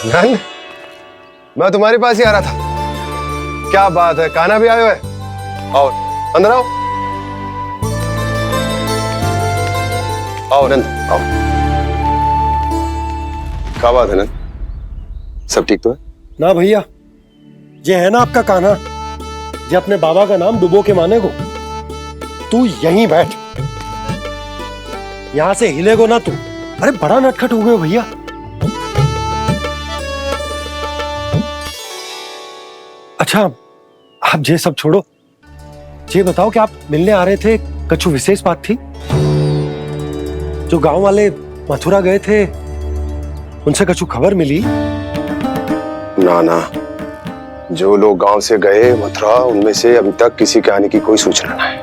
नंद, मैं तुम्हारे पास ही आ रहा था। क्या बात है, कान्हा भी आयो है? आओ अंदर आओ। आओ नंद आओ। क्या बात है नंद, सब ठीक तो है ना भैया? ये है ना आपका कान्हा, ये अपने बाबा का नाम डुबो के माने को। तू यहीं बैठ, यहां से हिलेगो ना तू। अरे बड़ा नटखट हो गए भैया। अच्छा आप ये सब छोड़ो, ये बताओ कि आप मिलने आ रहे थे, कछु विशेष बात थी? जो गांव वाले मथुरा गए थे उनसे कछु खबर मिली? ना ना, जो लोग गांव से गए मथुरा, उनमें से अभी तक किसी के आने की कोई सूचना नहीं है।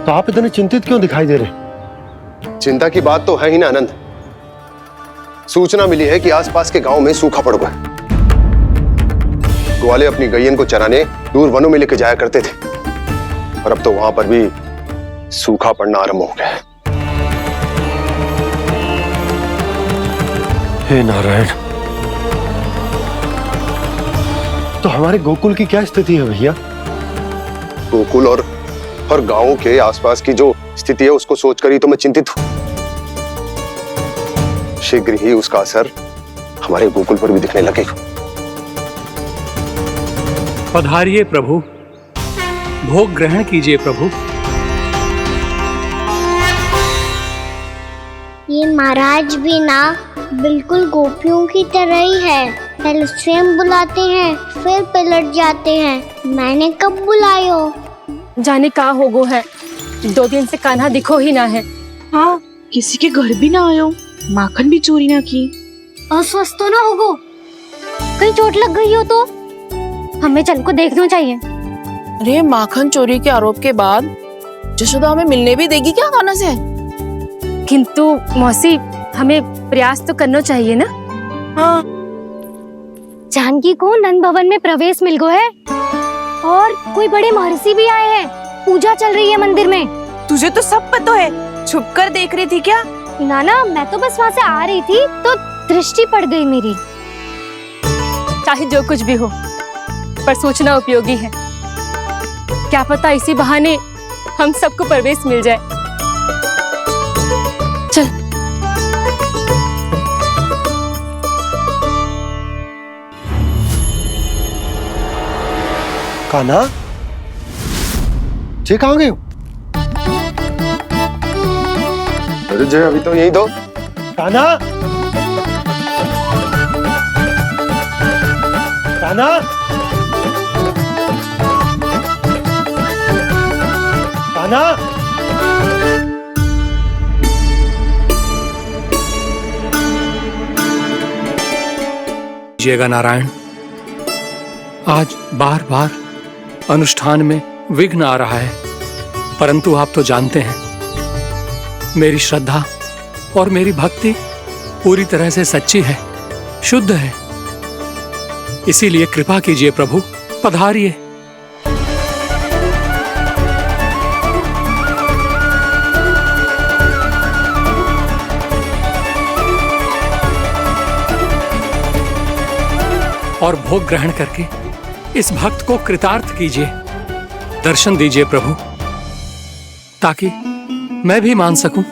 तो आप इतने चिंतित क्यों दिखाई दे रहे? चिंता की बात तो है ही ना आनंद। सूचना मिली है कि आसपास के गांव में सूखा पड़ गया। ग्वाले अपनी गैयन को चराने दूर वनों में लेके जाया करते थे, और अब तो वहां पर भी सूखा पड़ना आरंभ हो गया है। हे नारायण, तो हमारे गोकुल की क्या स्थिति है भैया? गोकुल और गांव के आसपास की जो स्थिति है उसको सोचकर ही तो मैं चिंतित हूं। शीघ्र ही उसका असर हमारे गोकुल पर भी दिखने लगेगा। पधारिए प्रभु, भोग ग्रहण कीजिए प्रभु। ये महाराज भी ना बिल्कुल गोपियों की तरह ही है। पहले स्वयं बुलाते हैं, फिर पलट जाते हैं। मैंने कब बुलायो? जाने का होगो है, 2 दिन से कान्हा दिखो ही ना है। हाँ, किसी के घर भी ना आयो, माखन भी चोरी ना की। अस्वस्थ तो ना होगो? कहीं चोट लग गई हो तो? हमें चल को देखना चाहिए। अरे माखन चोरी के आरोप के बाद जशोदा हमें मिलने भी देगी क्या कान्हा से? किंतु मौसी, हमें प्रयास तो करना चाहिए ना। हाँ, जानकी को नंद भवन में प्रवेश मिल गो है, और कोई बड़े महर्षि भी आए हैं। पूजा चल रही है मंदिर में। तुझे तो सब पता है, छुप कर देख रही थी क्या? ना, मैं तो बस वहाँ से आ रही थी तो दृष्टि पड़ गई मेरी। चाहे जो कुछ भी हो, पर सूचना उपयोगी है। क्या पता इसी बहाने हम सबको प्रवेश मिल जाए। चल। कान्हा, ये कहाँ गए हो? अरे जय, अभी तो यही दो। कान्हा, कान्हा, कान्हा। कीजिएगा नारायण, आज बार बार अनुष्ठान में विघ्न आ रहा है, परंतु आप तो जानते हैं मेरी श्रद्धा और मेरी भक्ति पूरी तरह से सच्ची है, शुद्ध है। इसीलिए कृपा कीजिए प्रभु, पधारिए। और भोग ग्रहण करके इस भक्त को कृतार्थ कीजिए। दर्शन दीजिए प्रभु, ताकि मैं भी मान सकूं।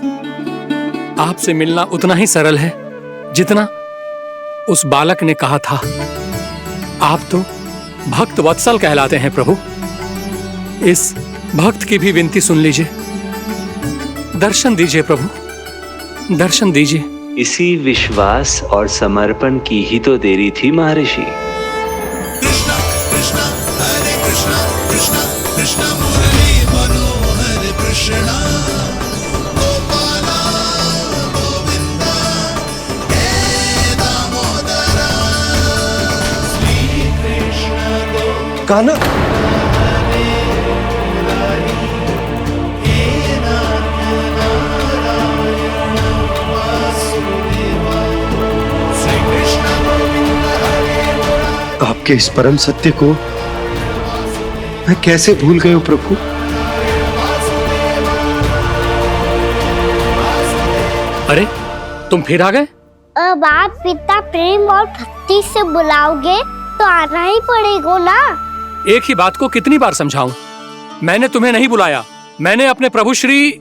आपसे मिलना उतना ही सरल है जितना उस बालक ने कहा था। आप तो भक्त वत्सल कहलाते हैं प्रभु। इस भक्त की भी विनती सुन लीजिए। दर्शन दीजिए प्रभु, दर्शन दीजिए। इसी विश्वास और समर्पण की ही तो देरी थी महर्षि। कृष्णा कृष्णा हरे कृष्णा कृष्णा कृष्णा मुरली मनोहर कृष्णा गोपाला गोविंदा हे दामोदरा श्री कृष्ण कान्हा, आपके इस परम सत्य को मैं कैसे भूल गया हूं प्रभु। अरे तुम फिर आ गए? अब आप इतना प्रेम और भक्ति से बुलाओगे तो आना ही पड़ेगा ना। एक ही बात को कितनी बार समझाऊं? मैंने तुम्हें नहीं बुलाया, मैंने अपने प्रभु श्री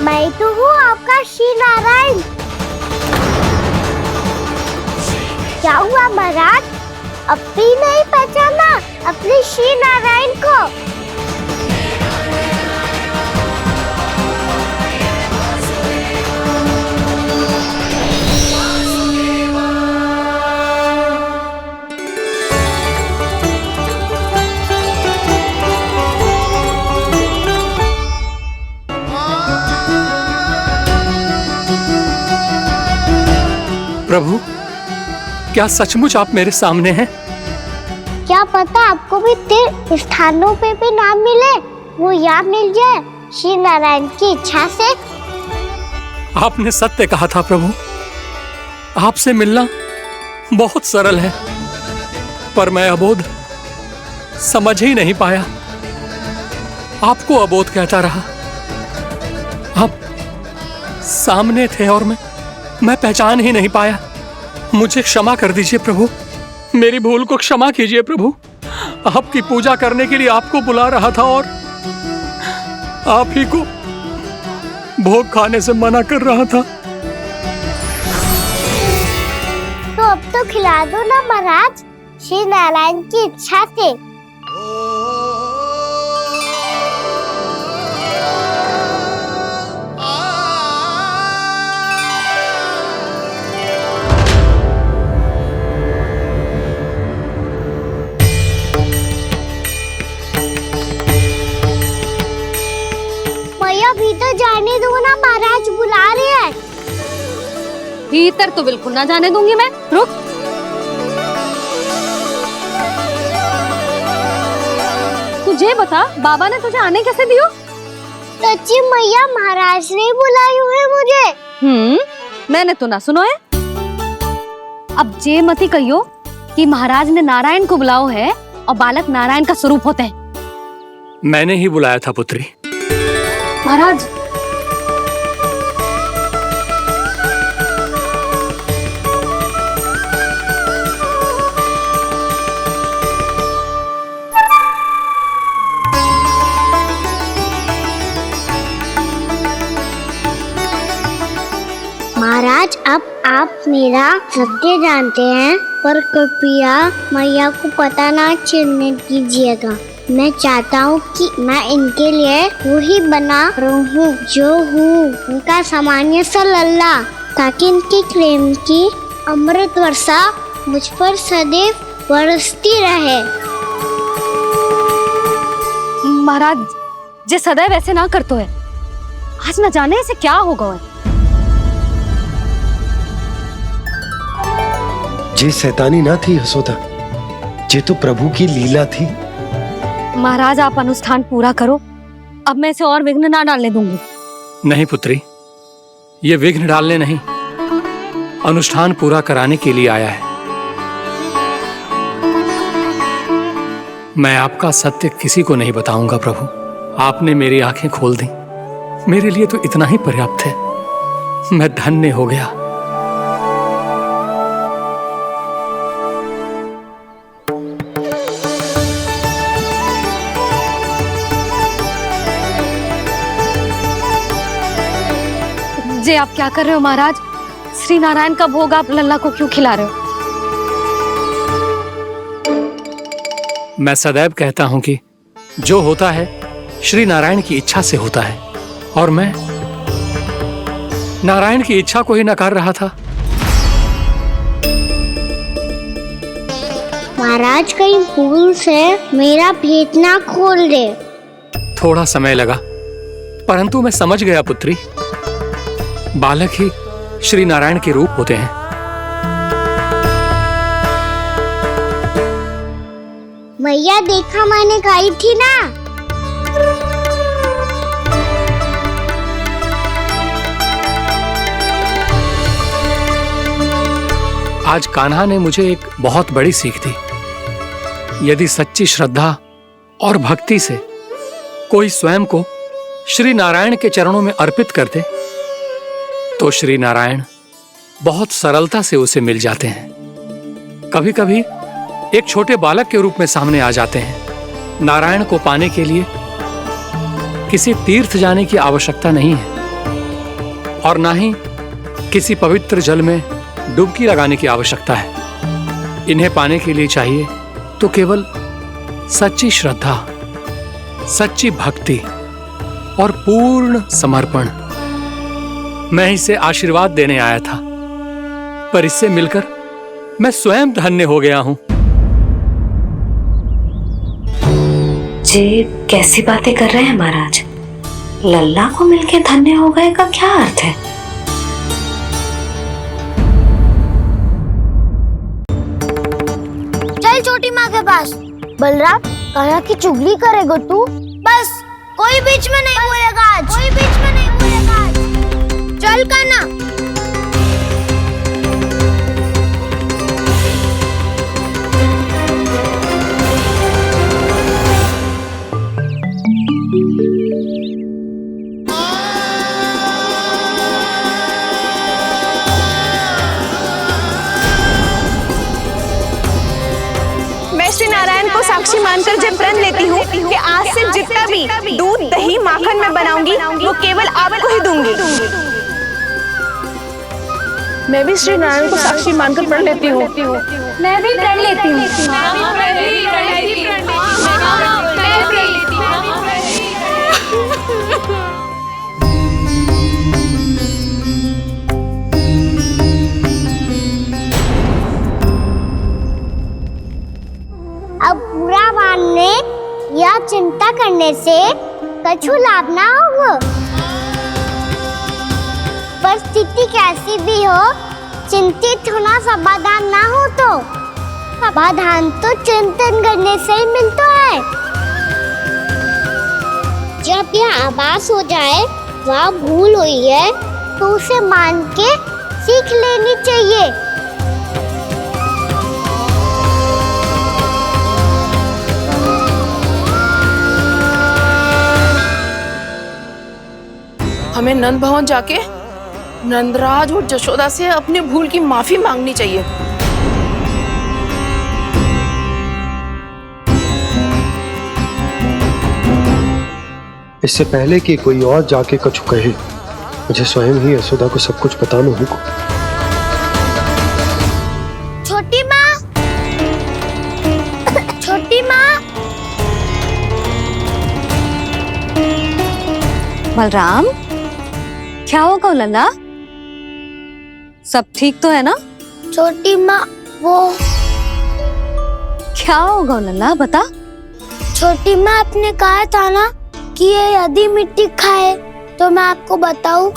मैं तो हूँ आपका श्री नारायण। क्या हुआ महाराज, अब भी नहीं पहचाना अपने श्री नारायण को? प्रभु, क्या सचमुच आप मेरे सामने हैं? क्या पता आपको भी तीर्थ स्थानों पे भी नाम मिले, वो यहाँ मिल जाए श्री नारायण की इच्छा से। आपने सत्य कहा था प्रभु, आपसे मिलना बहुत सरल है, पर मैं अबोध समझ ही नहीं पाया। आपको अबोध कहता रहा। आप सामने थे और मैं पहचान ही नहीं पाया। मुझे क्षमा कर दीजिए प्रभु, मेरी भूल को क्षमा कीजिए प्रभु। आपकी पूजा करने के लिए आपको बुला रहा था और आप ही को भोग खाने से मना कर रहा था। तो अब तो खिला दो ना महाराज, श्री नारायण की इच्छा से। भीतर जाने दो ना, महाराज बुला रहे हैं। भीतर तो बिल्कुल ना जाने दूंगी मैं, रुक। तुझे बता, बाबा ने तुझे आने कैसे दियो? सच्ची मैया, महाराज ने बुलाई हुई मुझे। मैंने तो ना सुनो है। अब जे मती कहियो कि महाराज ने नारायण को बुलाओ है और बालक नारायण का स्वरूप होते हैं। मैंने ही बुलाया था पुत्री। महाराज, महाराज, अब आप मेरा सत्य जानते हैं, पर कृपया मैया को पता ना चलने दीजिएगा। मैं चाहता हूँ कि मैं इनके लिए वही बना रहूँ जो हूँ, उनका सामान्य सा लल्ला, ताकि इनके प्रेम की अमृत वर्षा मुझ पर सदैव बरसती रहे। महाराज, जे सदैव ऐसे ना करतो है, आज न जाने इसे क्या होगा। जे शैतानी ना थी यशोदा, जे तो प्रभु की लीला थी। महाराज, आप अनुष्ठान पूरा करो, अब मैं इसे और विघ्न ना डालने दूंगी। नहीं पुत्री, ये विघ्न डालने नहीं, अनुष्ठान पूरा कराने के लिए आया है। मैं आपका सत्य किसी को नहीं बताऊंगा प्रभु। आपने मेरी आंखें खोल दी, मेरे लिए तो इतना ही पर्याप्त है। मैं धन्य हो गया। जे आप क्या कर रहे हो महाराज? श्री नारायण का भोग आप लल्ला को क्यों खिला रहे हो? मैं सदैव कहता हूं कि जो होता है श्री नारायण की इच्छा से होता है, और मैं नारायण की इच्छा को ही नकार रहा था। महाराज, कहीं भूल से मेरा भेद ना खोल दे। थोड़ा समय लगा, परंतु मैं समझ गया पुत्री। बालक ही श्री नारायण के रूप होते हैं। मैया, देखा मैंने कही थी ना। आज कान्हा ने मुझे एक बहुत बड़ी सीख दी। यदि सच्ची श्रद्धा और भक्ति से कोई स्वयं को श्री नारायण के चरणों में अर्पित कर दे तो श्री नारायण बहुत सरलता से उसे मिल जाते हैं। कभी कभी एक छोटे बालक के रूप में सामने आ जाते हैं। नारायण को पाने के लिए किसी तीर्थ जाने की आवश्यकता नहीं है और ना ही किसी पवित्र जल में डुबकी लगाने की आवश्यकता है। इन्हें पाने के लिए चाहिए तो केवल सच्ची श्रद्धा, सच्ची भक्ति और पूर्ण समर्पण। मैं इसे आशीर्वाद देने आया था, पर इससे मिलकर मैं स्वयं धन्य हो गया हूं। जी कैसी बातें कर रहे हैं महाराज? लल्ला को मिलके धन्य हो गए का क्या अर्थ है? चल छोटी माँ के पास। बलराम, कान्हा की चुगली करेगा तू? बस, कोई बीच में नहीं बोलेगा आज। कोई बीच में नहीं बोलेगा आज। चल कान्हा। श्री नारायण को साक्षी मानकर जब प्रण लेती हूँ कि आज से जितना भी दूध दही माखन मैं बनाऊंगी वो केवल आपको ही दूंगी। मैं भी श्री नारायण को साक्षी मानकर प्रण लेती हूँ। मैं भी प्रण लेती हूँ। अब बुरा मानने या चिंता करने से कछु लाभ ना होगा। परिस्थिति कैसी भी हो, चिंतित होना समाधान ना हो तो समाधान तो चिंतन करने से ही मिलता है। जब यह आभास हो जाए वह भूल हुई है तो उसे मान के सीख लेनी चाहिए। हमें नंद भवन जाके नंदराज और जशोदा से अपनी भूल की माफी मांगनी चाहिए। इससे पहले कि कोई और जाके कछु कहे, मुझे स्वयं ही यशोदा को सब कुछ बताना होगा। छोटी माँ, छोटी माँ। बलराम, क्या होगा लल्ला? सब ठीक तो है ना? छोटी माँ, वो क्या होगा लल्ला, बता। छोटी माँ, आपने कहा था ना कि ये यदि मिट्टी खाए तो मैं आपको बताऊं।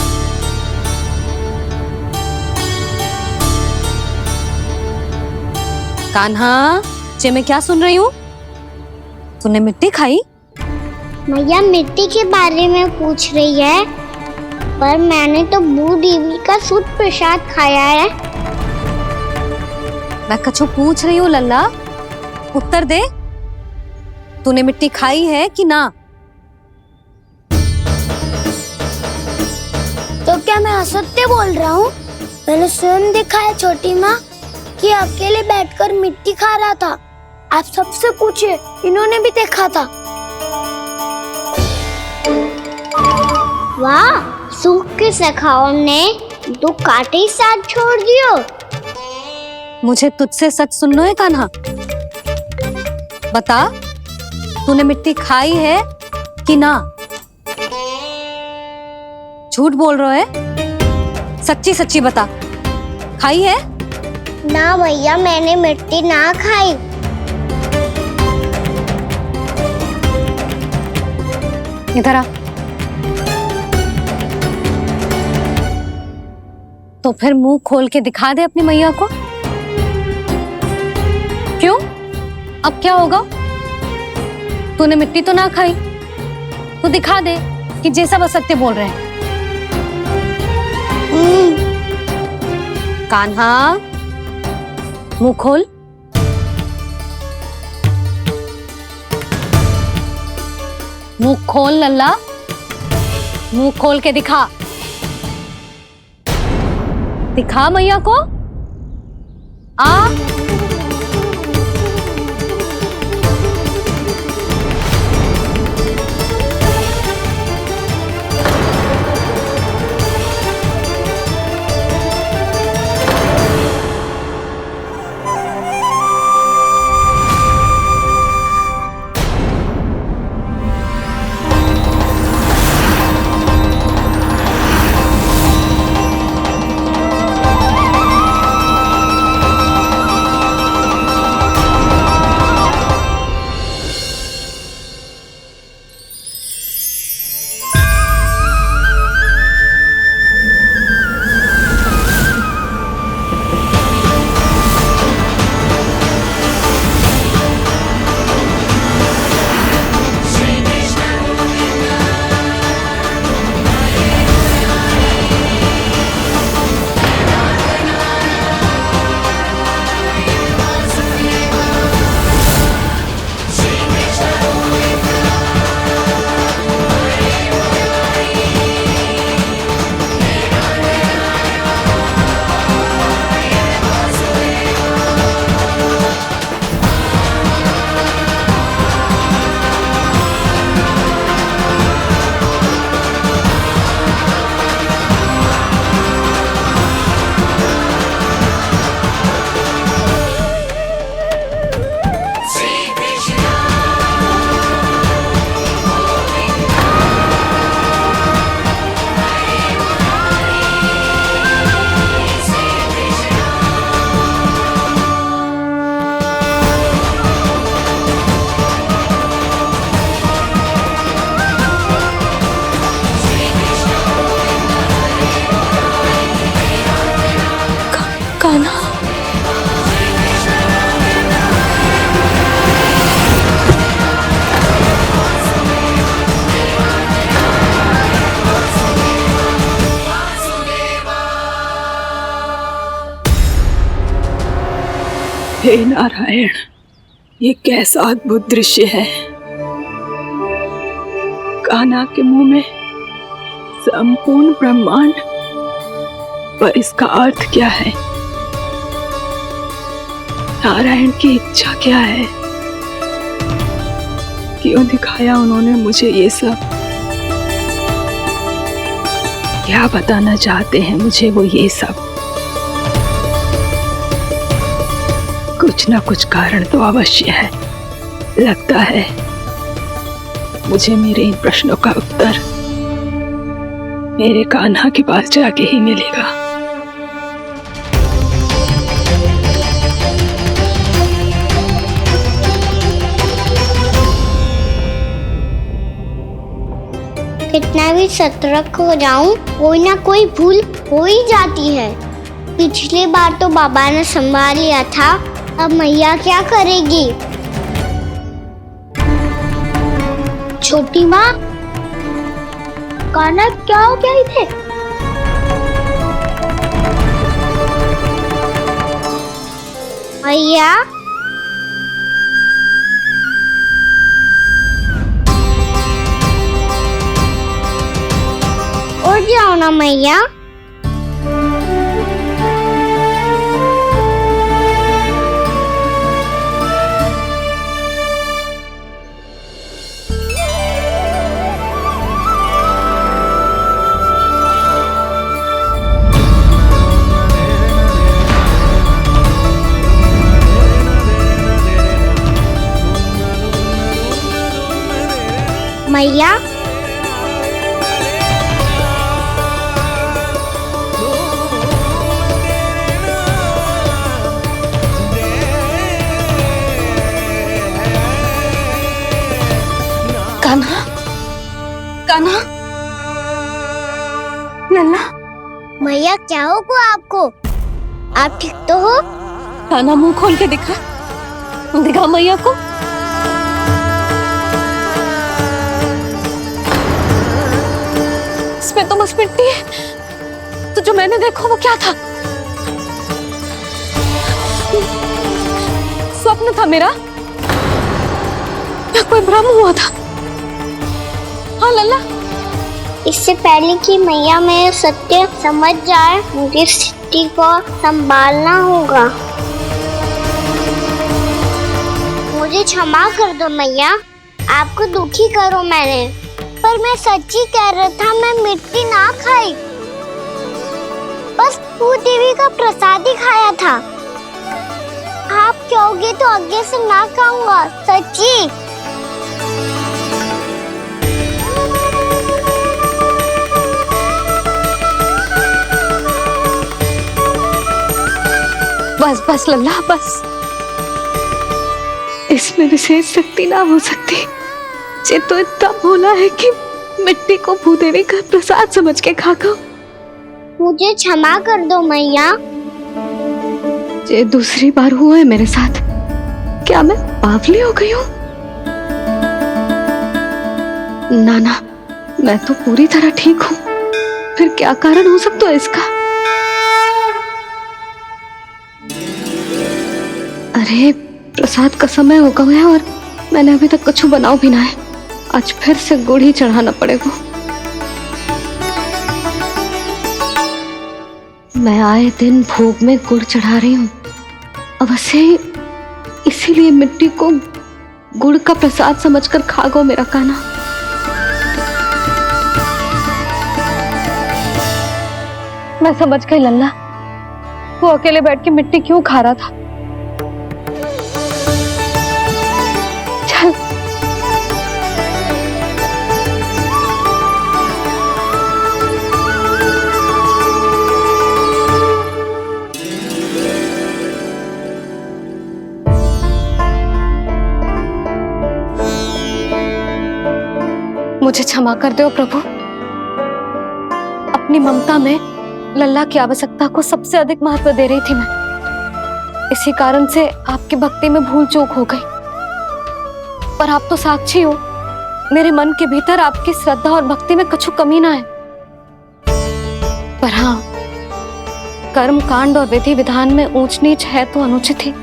कान्हा, जे मैं क्या सुन रही हूँ? तूने मिट्टी खाई? मैया मिट्टी के बारे में पूछ रही है, पर मैंने तो भू देवी का शुद्ध प्रसाद खाया है। मैं कछु पूछ रही हूँ लल्ला, उत्तर दे। तूने मिट्टी खाई है कि ना? तो क्या मैं असत्य बोल रहा हूँ? मैंने स्वयं देखा है छोटी माँ कि अकेले बैठकर मिट्टी खा रहा था। आप सबसे पूछिए, इन्होंने भी देखा था। वाह, सूख के सखाओं ने दो कांटे ही साथ छोड़ दियो। मुझे तुझसे सच सुनना है कान्हा। बता, तूने मिट्टी खाई है कि ना? झूठ बोल रहा है, सच्ची सच्ची बता, खाई है? ना भैया, मैंने मिट्टी ना खाई। इधर आ। तो फिर मुंह खोल के दिखा दे अपनी मैया को। क्यों? अब क्या होगा? तूने मिट्टी तो ना खाई, तो दिखा दे कि जे सब असत्य बोल रहे हैं। कान्हा, मुंह खोल। मुंह खोल लल्ला, मुंह खोल के दिखा। दिखा मैया को। आ हे नारायण, ये कैसा अद्भुत दृश्य है। कान्हा के मुंह में संपूर्ण ब्रह्मांड, पर इसका अर्थ क्या है? नारायण की इच्छा क्या है? क्यों दिखाया उन्होंने मुझे ये सब? क्या बताना चाहते हैं मुझे वो ये सब? कुछ ना कुछ कारण तो अवश्य है। लगता है मुझे मेरे इन प्रश्नों का उत्तर मेरे कान्हा के पास जाके ही मिलेगा। कितना भी सतर्क हो जाऊं, कोई ना कोई भूल हो ही जाती है। पिछली बार तो बाबा ने संभाल लिया था, अब मैया क्या करेगी? छोटी माँ, कान्हा क्या हो गया इधर? मैया, उठ जाओ ना मैया। मैया, कान्हा, कान्हा, नन्ना, मैया क्या होगा आपको? आप ठीक तो हो? कान्हा मुंह खोल के दिखा, दिखा मैया को। इसमें तो बस मिट्टी है, तो जो मैंने देखा वो क्या था? स्वप्न था मेरा या कोई भ्रम हुआ था? हाँ लल्ला, इससे पहले कि मैया मेरे सत्य समझ जाए, मुझे स्थिति को संभालना होगा। मुझे क्षमा कर दो मैया, आपको दुखी करो मैंने, पर मैं सच्ची कह रहा था, मैं मिट्टी ना खाई, बस भूत देवी का प्रसाद ही खाया था। आप कहोगे तो आगे से ना खाऊंगा, सच्ची। बस बस लल्ला बस, इसमें विशेष शक्ति ना हो सकती। ये तो इतना भोला है कि मिट्टी को भूदेवी का प्रसाद समझ के खागा। मुझे क्षमा कर दो मैया। ये दूसरी बार हुआ है मेरे साथ। क्या मैं बावली हो गई हूँ? ना ना, मैं तो पूरी तरह ठीक हूँ। फिर क्या कारण हो सकता है इसका? अरे प्रसाद का समय हो गया है और मैंने अभी तक कुछ बनाओ भी ना है। आज फिर से गुड़ ही चढ़ाना पड़ेगा। मैं आए दिन भोग में गुड़ चढ़ा रही हूँ, अवश्य इसीलिए मिट्टी को गुड़ का प्रसाद समझकर खागो मेरा कान्हा। मैं समझ गई लल्ला, वो अकेले बैठ के मिट्टी क्यों खा रहा था। चल मुझे क्षमा कर दो प्रभु। अपनी ममता में लल्ला की आवश्यकता को सबसे अधिक महत्व दे रही थी मैं। इसी कारण से आपकी भक्ति में भूल चूक हो गई। पर आप तो साक्षी हो, मेरे मन के भीतर आपकी श्रद्धा और भक्ति में कछु कमी ना है। पर हाँ, कर्म कांड और विधि विधान में ऊंच नीच है तो अनुचित ही।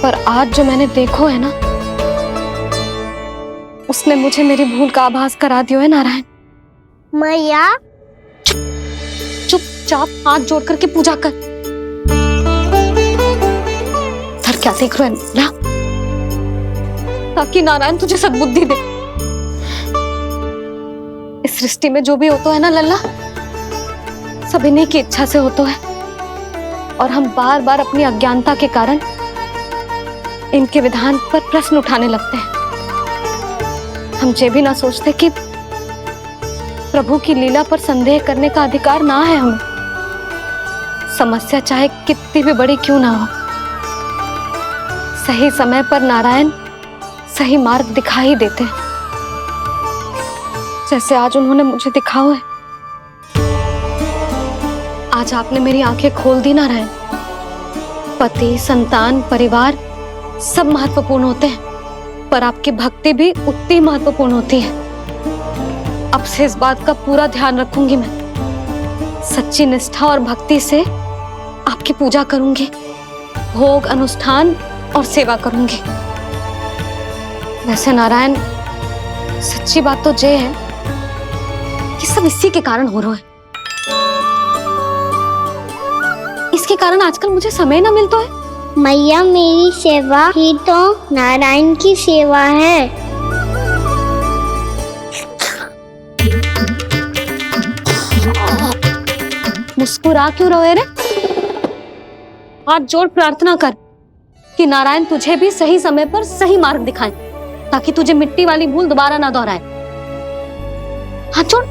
पर आज जो मैंने देखो है ना, उसने मुझे मेरी भूल का आभास करा दियो है नारायण। मैया चुपचाप हाथ जोड़ करके पूजा कर। सर क्या देख रहे हैं ना, ताकि नारायण तुझे सद्बुद्धि दे। इस सृष्टि में जो भी होता है ना लल्ला, सब इन्हीं की इच्छा से होता है। और हम बार बार अपनी अज्ञानता के कारण इनके विधान पर प्रश्न उठाने लगते हैं। हम ये भी ना सोचते कि प्रभु की लीला पर संदेह करने का अधिकार ना है हमें। समस्या चाहे कितनी भी बड़ी क्यों ना हो, सही समय पर नारायण सही मार्ग दिखा ही देते हैं, जैसे आज उन्होंने मुझे दिखाओ है। आज आपने मेरी आंखें खोल दी नारायण। पति, संतान, परिवार सब महत्वपूर्ण होते हैं, पर आपकी भक्ति भी उतनी महत्वपूर्ण होती है। अब से इस बात का पूरा ध्यान रखूंगी मैं। सच्ची निष्ठा और भक्ति से आपकी पूजा करूंगी, भोग, अनुष्ठान और सेवा करूंगी। वैसे नारायण, सच्ची बात तो ये है कि सब इसी के कारण हो रहा है। इसके कारण आजकल मुझे समय ना मिलता है। मैया, मेरी सेवा ही तो नारायण की सेवा है। मुस्कुरा क्यों रहे रे? हाथ जोड़ प्रार्थना कर कि नारायण तुझे भी सही समय पर सही मार्ग दिखाएं, ताकि तुझे मिट्टी वाली भूल दोबारा ना दोहराए। हाथ जोड़।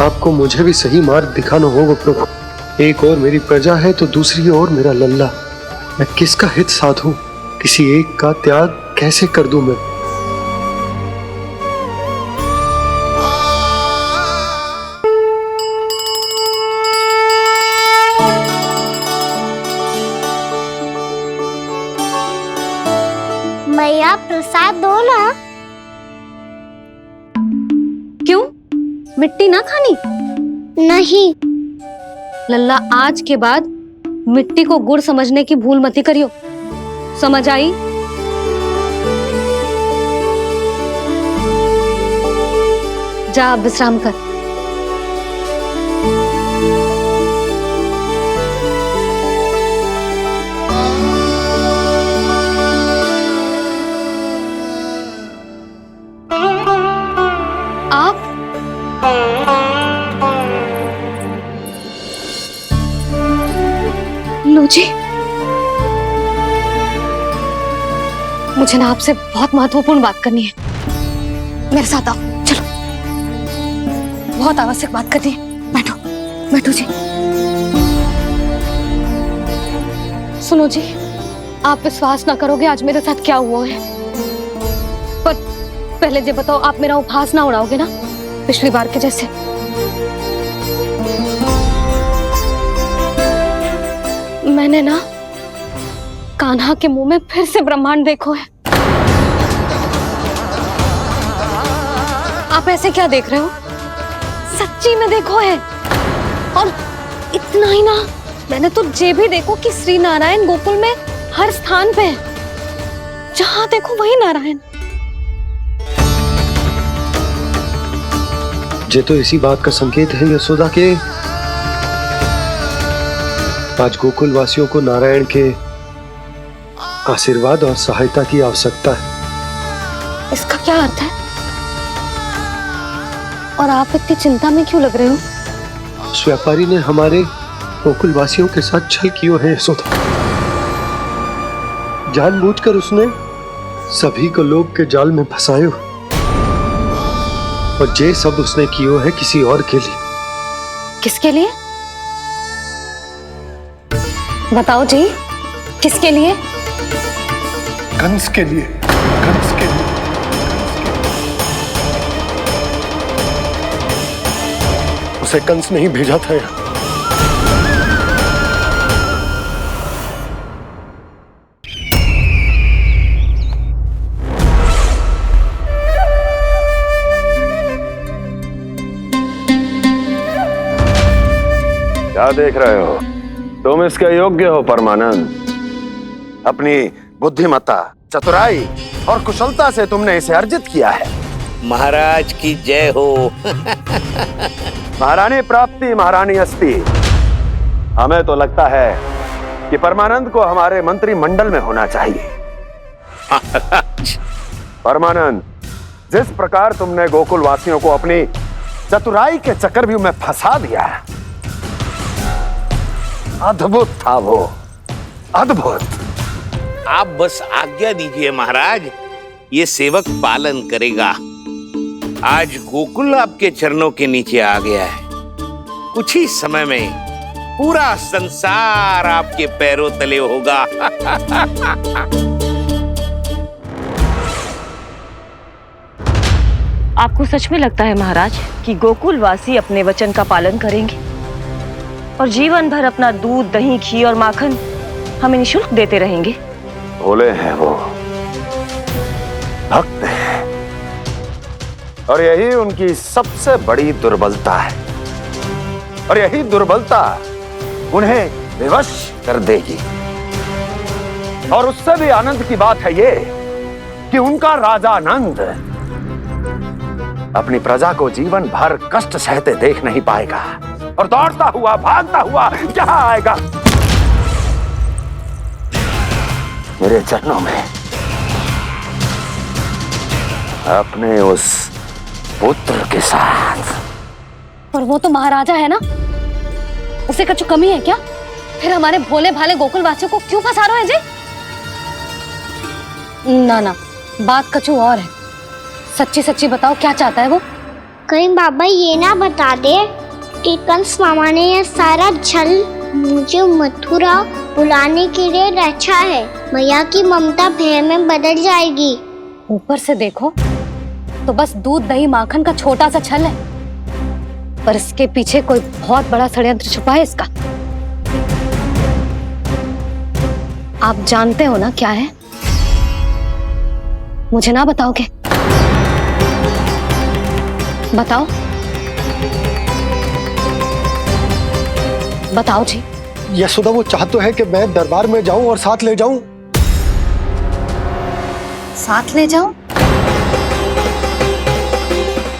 आपको मुझे भी सही मार्ग दिखाना होगा प्रभु। एक और मेरी प्रजा है तो दूसरी ओर मेरा लल्ला। मैं किसका हित साधूं? किसी एक का त्याग कैसे कर दूं मैं? मैया, प्रसाद दो ना। क्यों? मिट्टी ना खानी? नहीं। लल्ला, आज के बाद मिट्टी को गुड़ समझने की भूल मती करियो, समझ आई? जा अब विश्राम कर। आप लो जी, मुझे ना आपसे बहुत महत्वपूर्ण बात करनी है। मेरे साथ आओ, चलो। बहुत आवश्यक बात करनी है। बैठो बैठो जी। सुनो जी, आप विश्वास ना करोगे आज मेरे साथ क्या हुआ है। पर पहले ये बताओ, आप मेरा उपहास ना उड़ाओगे ना पिछली बार के जैसे? मैंने ना कान्हा के मुंह में फिर से ब्रह्मांड देखो है। आप ऐसे क्या देख रहे हो? सच्ची में देखो है। और इतना ही ना, मैंने तो ये भी देखो कि श्री नारायण गोकुल में हर स्थान पे है, जहां देखो वही नारायण। ये तो इसी बात का संकेत है यशोदा के आज गोकुल वासियों को नारायण के आशीर्वाद और सहायता की आवश्यकता है। इसका क्या अर्थ है? और आप इतनी चिंता में क्यों लग रहे हो? उस व्यापारी ने हमारे गोकुल वासियों के साथ छल किया है यशोदा। जानबूझकर उसने सभी को लोग के जाल में फंसायो, और ये सब उसने कियो है किसी और के लिए। किसके लिए? बताओ जी, किसके लिए? कंस के लिए। कंस के लिए। उसे कंस नहीं भेजा था यहाँ। क्या देख रहे हो? तुम इसके योग्य हो परमानंद। अपनी बुद्धिमत्ता, चतुराई और कुशलता से तुमने इसे अर्जित किया है। महाराज की जय हो। महारानी प्राप्ति महारानी अस्ति। हमें तो लगता है कि परमानंद को हमारे मंत्रिमंडल में होना चाहिए। परमानंद, जिस प्रकार तुमने गोकुल वासियों को अपनी चतुराई के चक्रव्यूह में फंसा दिया, अद्भुत था वो, अद्भुत। आप बस आज्ञा दीजिए महाराज, ये सेवक पालन करेगा। आज गोकुल आपके चरणों के नीचे आ गया है। कुछ ही समय में पूरा संसार आपके पैरों तले होगा। आपको सच में लगता है महाराज कि गोकुल वासी अपने वचन का पालन करेंगे और जीवन भर अपना दूध, दही, घी और माखन हमें निःशुल्क देते रहेंगे? भोले हैं वो, भक्त हैं, और यही उनकी सबसे बड़ी दुर्बलता है। और यही दुर्बलता उन्हें विवश कर देगी। और उससे भी आनंद की बात है ये कि उनका राजा नंद अपनी प्रजा को जीवन भर कष्ट सहते देख नहीं पाएगा और दौड़ता हुआ, भागता हुआ यहाँ आएगा मेरे चरणों में, अपने उस पुत्र के साथ। पर वो तो महाराजा है ना, उसे कुछ कमी है क्या? फिर हमारे भोले भाले गोकुल वासियों को क्यों फंसा रहे हैं जी? ना ना, बात कछु और है। सच्ची सच्ची बताओ, क्या चाहता है वो? कहीं बाबा ये ना बता दे कि कंस मामा ने यह सारा छल मुझे मथुरा बुलाने के लिए रचा है। मैया की ममता भय में बदल जाएगी। ऊपर से देखो तो बस दूध, दही, माखन का छोटा सा छल है, पर इसके पीछे कोई बहुत बड़ा षड्यंत्र छुपा है इसका। आप जानते हो ना क्या है? मुझे ना बताओगे? बताओ बताओ जी, यशोदा वो चाह तो है कि मैं दरबार में जाऊं और साथ ले जाऊं। साथ ले जाऊं?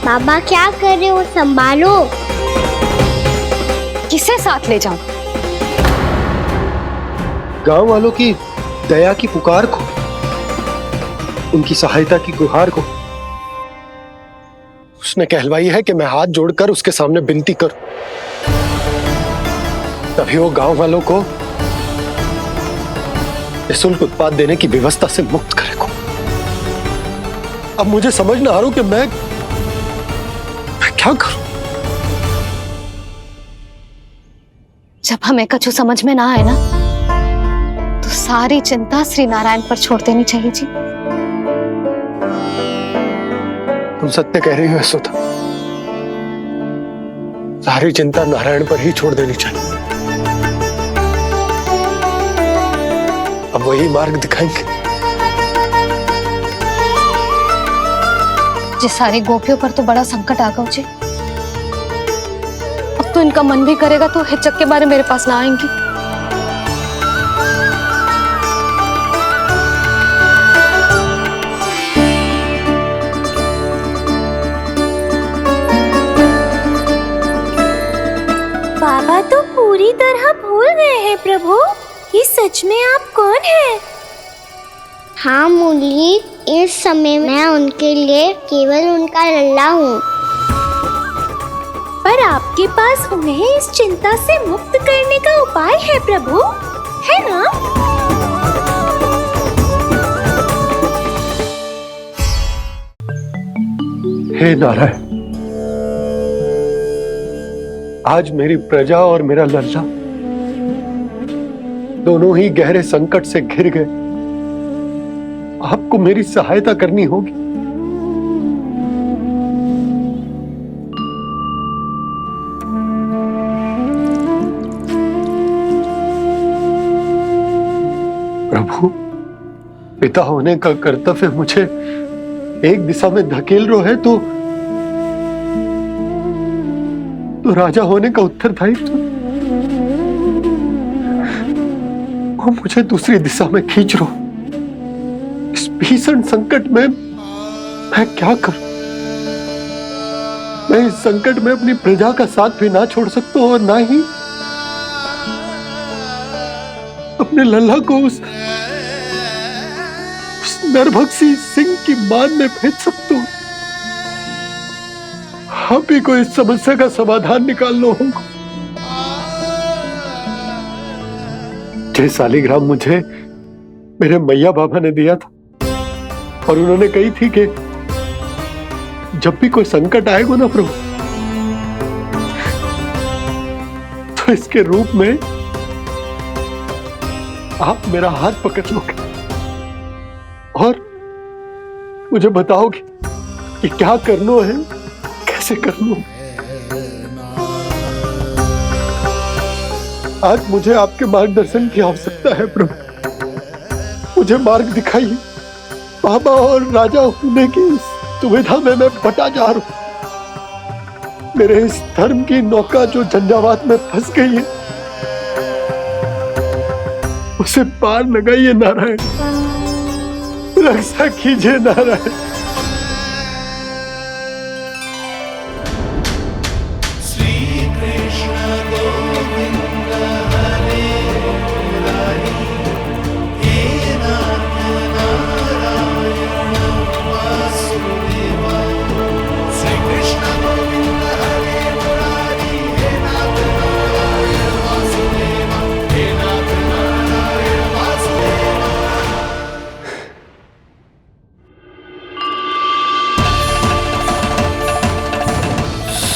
बाबा क्या कर रहे हो, संभालो। किसे साथ ले जाऊं? गांव वालों की दया की पुकार को, उनकी सहायता की गुहार को। उसने कहलवाई है कि मैं हाथ जोड़कर उसके सामने विनती करूं, तभी वो गांव वालों को निःशुल्क उत्पाद देने की व्यवस्था से मुक्त करेगा। अब मुझे समझ ना आ रहा कि मैं क्या करूं। जब हमें कछु समझ में ना आए ना, तो सारी चिंता श्री नारायण पर छोड़ देनी चाहिए जी। तुम सत्य कह रही हो यशोदा, सारी चिंता नारायण पर ही छोड़ देनी चाहिए। अब वही मार्ग दिखाएंगे। जिस सारी गोपियों पर तो बड़ा संकट आ गया जी। अब तो इनका मन भी करेगा तो हिचक के बारे मेरे पास ना आएंगी। बाबा तो पूरी तरह भूल गए हैं प्रभु, ये सच में आप कौन हैं? हाँ मुरली, इस समय मैं उनके लिए केवल उनका लल्ला हूँ। पर आपके पास उन्हें इस चिंता से मुक्त करने का उपाय है प्रभु, है ना? हे नारायण, आज मेरी प्रजा और मेरा लल्ला दोनों ही गहरे संकट से घिर गए। आपको मेरी सहायता करनी होगी। प्रभु, पिता होने का कर्तव्य मुझे एक दिशा में धकेल रहा है तो राजा होने का उत्तरदायित्व वो मुझे दूसरी दिशा में खींच रहा। इस भीषण संकट में मैं क्या करूं? मैं इस संकट में अपनी प्रजा का साथ भी ना छोड़ सकता हूं और ना ही अपने लल्ला को उस नरभक्षी सिंह की मान में भेज सकता हूं। आप ही को इस समस्या का समाधान निकालना होगा। जय शालिग्राम मुझे मेरे मैया बाबा ने दिया था और उन्होंने कही थी कि जब भी कोई संकट आएगा ना प्रभु, तो इसके रूप में आप मेरा हाथ पकड़ लोगे और मुझे बताओगे कि क्या करना है, कैसे करना है। आज मुझे आपके मार्गदर्शन की आवश्यकता है प्रभु, मुझे मार्ग दिखाइए। बाबा और राजा होने की दुविधा में मैं बटा जा रहा हूं। मेरे इस धर्म की नौका जो झंझावात में फंस गई है, उसे पार लगाइए नारायण, रक्षा कीजिए नारायण।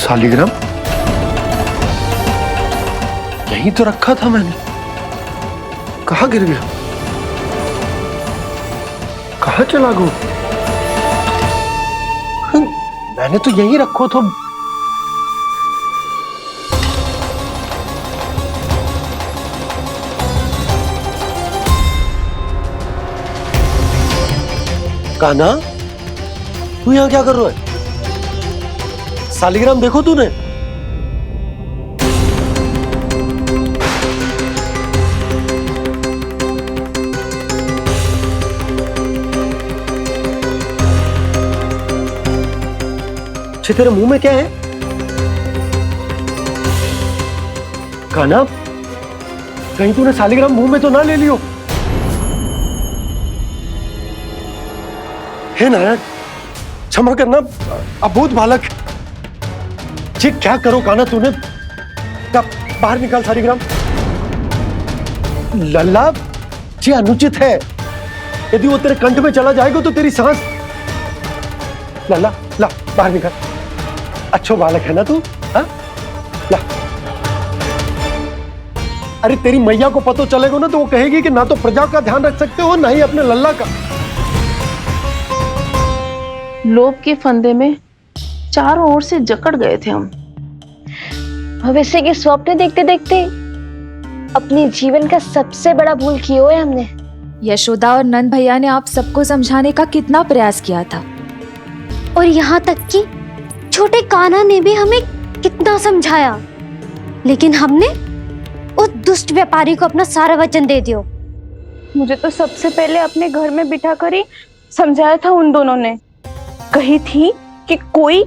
शालिग्राम यहीं तो रखा था मैंने, कहाँ गिर गया, कहाँ चला गया? मैंने तो यहीं रखो था। कान्हा, तू यहाँ क्या कर रहा है? शालिग्राम देखो तूने। छे तेरे मुंह में क्या है? कान्हा, कहीं तूने सालिग्राम मुंह में तो ना ले लियो? हे नारायण, क्षमा करना, अबोध बालक। जी क्या करो कान्हा तूने? बाहर निकाल सालिग्राम। लल्ला, जी अनुचित है। यदि वो तेरे कंठ में चला जाएगा तो तेरी सांस। लल्ला, ला बाहर निकाल। अच्छो बालक है ना तू? हाँ, ला। अरे तेरी मैया को पता चलेगा ना तो वो कहेगी कि ना तो प्रजा का ध्यान रख सकते हो ना ही अपने लल्ला का। लोभ के फंदे में चारों ओर से जकड़ गए थे हम। भविष्य के स्वप्न देखते देखते अपने जीवन का सबसे बड़ा भूल किया है हमने। यशोदा और नंद भैया ने आप सबको समझाने का कितना प्रयास किया था, और यहाँ तक कि छोटे कान्हा ने भी हमें कितना समझाया, लेकिन हमने उस दुष्ट व्यापारी को अपना सारा वचन दे दिया। मुझे तो सबसे पहले अपने घर में बिठा कर ही समझाया था उन दोनों ने। कही थी कि कोई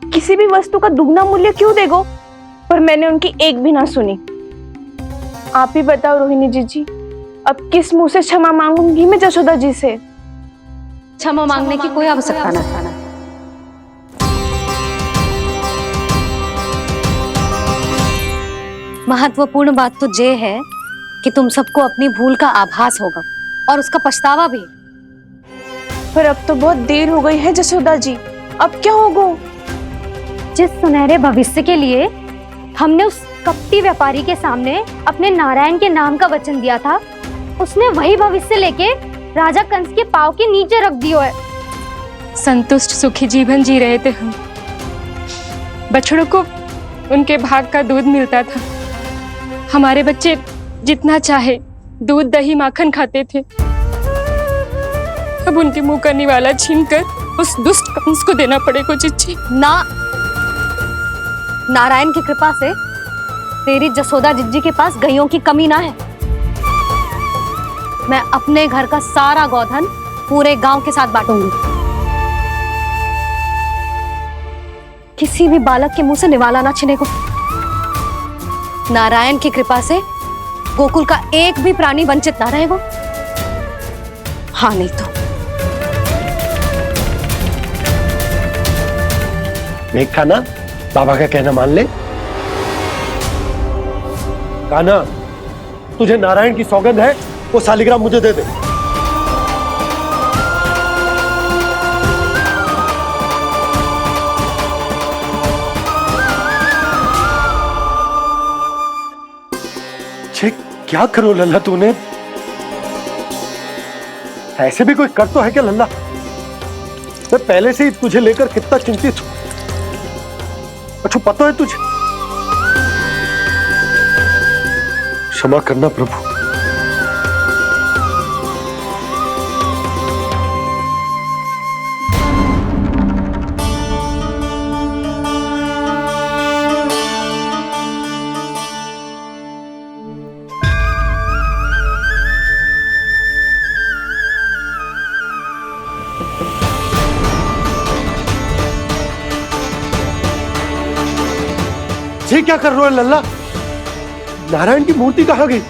किसी भी वस्तु का दुगना मूल्य क्यों देगो, पर मैंने उनकी एक भी ना सुनी। आप ही बताओ रोहिणी जी, अब किस मुंह से क्षमा मांगूंगी मैं जशोदा जी से? क्षमा मांगने की कोई आवश्यकता ना था। महत्वपूर्ण बात तो ये है कि तुम सबको अपनी भूल का आभास होगा और उसका पछतावा भी। पर अब तो बहुत देर हो गई है जशोदा जी, अब क्या होगा? जिस सुनहरे भविष्य के लिए हमने उस कपटी व्यापारी के सामने अपने नारायण के नाम का वचन दिया था, उसने वही भविष्य लेके राजा कंस के पांव के नीचे रख दियो है। संतुष्ट सुखी जीवन जी रहे थे हम। बछड़ों को उनके भाग का दूध मिलता था। हमारे बच्चे जितना चाहे दूध दही माखन खाते थे। अब उनके मुंह का निवाला छीनकर उस दुष्ट कंस को देना पड़ेगा चिच्ची। ना, नारायण की कृपा से तेरी जसोदा जिज्जी के पास गैयों की कमी ना है। मैं अपने घर का सारा गोधन पूरे गांव के साथ बांटूंगी। किसी भी बालक के मुंह से निवाला ना छिने को। नारायण की कृपा से गोकुल का एक भी प्राणी वंचित ना रहेगा। हाँ नहीं तो देख कान्हा, बाबा का कहना मान ले। कान्हा, तुझे नारायण की सौगंध है, वो सालिग्राम मुझे दे दे। क्या करो लल्ला तूने? ऐसे भी कोई कर तो है क्या लल्ला? मैं पहले से ही तुझे लेकर कितना चिंतित हूं। अच्छा पता है तुझे? क्षमा करना प्रभु। ये क्या कर रहे हो लल्ला? नारायण की मूर्ति कहाँ गई?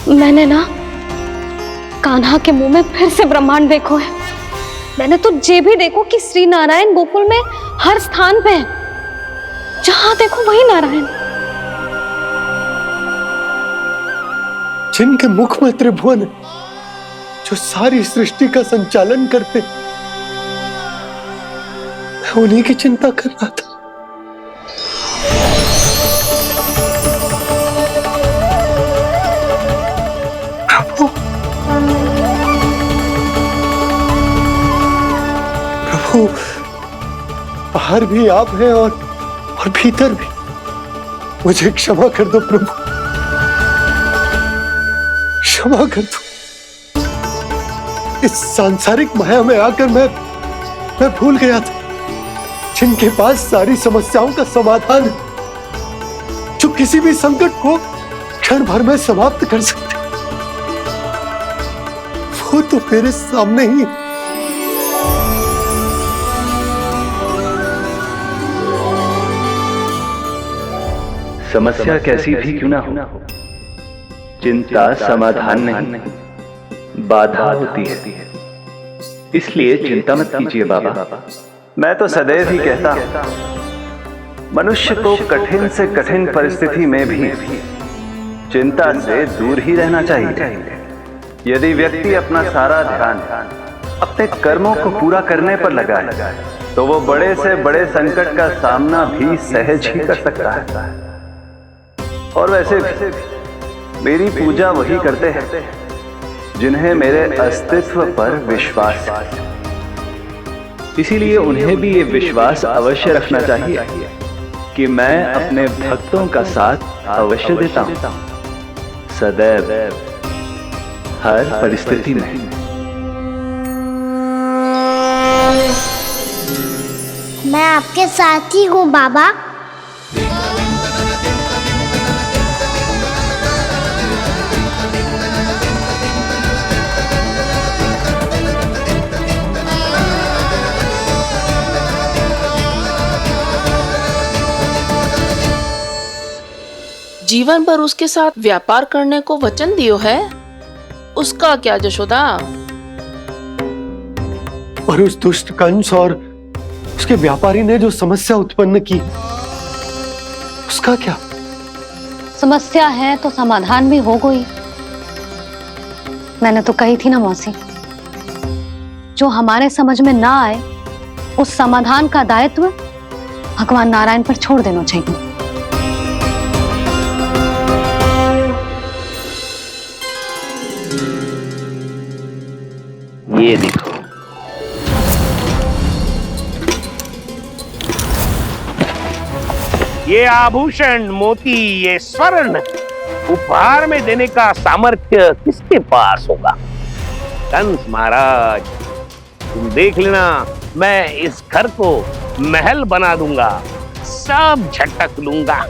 मैंने ना कान्हा के मुंह में फिर से ब्रह्मांड देखो है। मैंने तो ये भी देखो कि श्री नारायण गोकुल में हर स्थान पे है। जहां देखो वही नारायण। जिनके मुख में त्रिभुवन है, जो सारी सृष्टि का संचालन करते, मैं उन्हीं की चिंता कर रहा था। प्रभु, प्रभु, बाहर भी आप हैं और भीतर भी। मुझे क्षमा कर दो प्रभु, क्षमा कर दो। इस सांसारिक माया में आकर मैं भूल गया था जिनके पास सारी समस्याओं का समाधान है, जो किसी भी संकट को क्षण भर में समाप्त कर सकते, वो तो मेरे सामने ही है। समस्या कैसी भी क्यों ना हो, चिंता समाधान नहीं, बाधा होती है। इसलिए चिंता मत कीजिए बाबा। मैं तो सदैव ही कहता हूं, मनुष्य को कठिन से कठिन परिस्थिति में भी चिंता से दूर ही रहना चाहिए। यदि व्यक्ति अपना सारा ध्यान अपने कर्मों को पूरा करने पर लगाए, तो वो बड़े से बड़े संकट का सामना भी सहज ही कर सकता है। और वैसे भी मेरी पूजा वही करते हैं जिन्हें मेरे अस्तित्व पर विश्वास है। इसीलिए उन्हें भी ये विश्वास अवश्य रखना चाहिए कि मैं अपने भक्तों का साथ अवश्य देता हूं, सदैव, हर परिस्थिति में। मैं आपके साथ ही हूँ बाबा। जीवन भर उसके साथ व्यापार करने को वचन दियो है, उसका क्या यशोदा? और उस दुष्ट कंस और उसके व्यापारी ने जो समस्या उत्पन्न की, उसका क्या? समस्या है तो समाधान भी हो गई। मैंने तो कही थी ना मौसी, जो हमारे समझ में ना आए उस समाधान का दायित्व भगवान नारायण पर छोड़ देना चाहिए। ये देखो, ये आभूषण, मोती, ये स्वर्ण उपहार में देने का सामर्थ्य किसके पास होगा? कंस महाराज, तुम देख लेना, मैं इस घर को महल बना दूंगा, सब झटक लूंगा।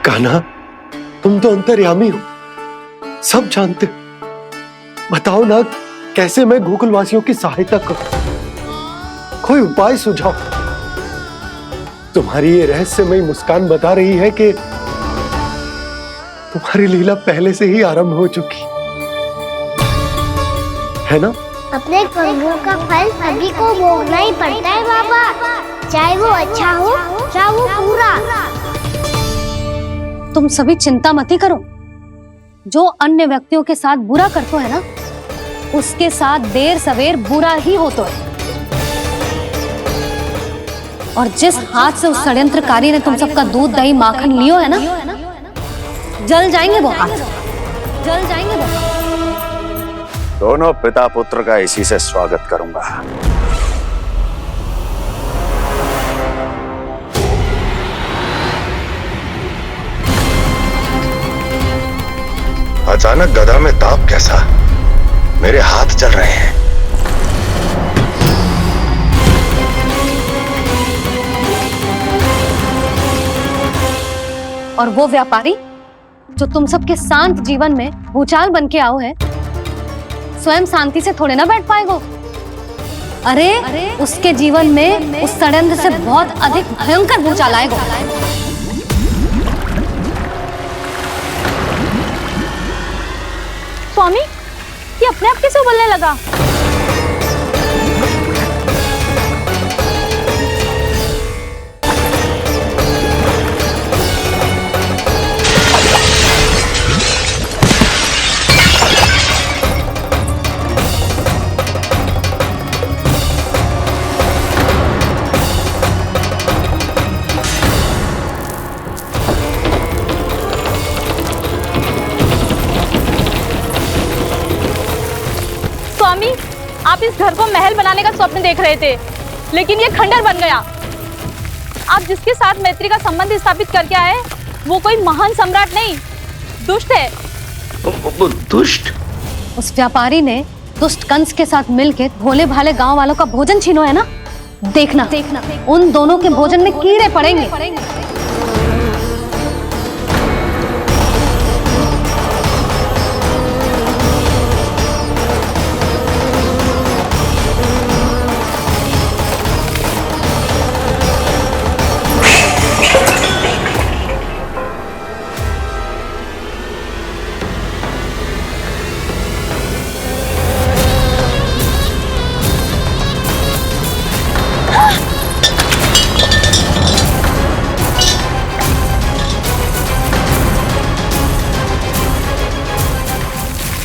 कान्हा, तुम तो अंतर्यामी हो, सब जानते हो। बताओ ना, कैसे मैं गोकुलवासियों की सहायता करूं? कोई उपाय सुझाओ। तुम्हारी ये रहस्यमयी मुस्कान बता रही है कि तुम्हारी लीला पहले से ही आरंभ हो चुकी है ना? अपने कर्मों का फल सभी को भोगना ही पड़ता है बाबा, चाहे वो अच्छा हो चाहे वो बुरा। तुम सभी चिंता मत ही करो। जो अन्य व्यक्तियों के साथ बुरा करते है ना, उसके साथ देर सवेर बुरा ही होता है। और जिस हाथ से उस षड्यंत्रकारी ने तुम सबका दूध दही माखन लियो है ना, जल जाएंगे वो हाथ, जल जाएंगे वो हाथ। दोनों पिता पुत्र का इसी से स्वागत करूंगा। अचानक गदा में ताप कैसा? मेरे हाथ जल रहे हैं। और वो व्यापारी जो तुम सबके शांत जीवन में भूचाल बन के आओ है, स्वयं शांति से थोड़े ना बैठ पाएगो। अरे उसके जीवन में उस षड्यंत्र से बहुत अधिक भयंकर भूचाल आएगा। स्वामी, ये अपने आप कैसे उबलने लगा? इस घर को महल बनाने का स्वप्न देख रहे थे, लेकिन ये खंडर बन गया। आप जिसके साथ मैत्री का संबंध स्थापित करके आए, वो कोई महान सम्राट नहीं, दुष्ट है। दुष्ट? उस व्यापारी ने दुष्ट कंस के साथ मिलकर भोले भाले गांव वालों का भोजन छीनो है ना। देखना उन दोनों के भोजन में कीड़े पड़ेंगे।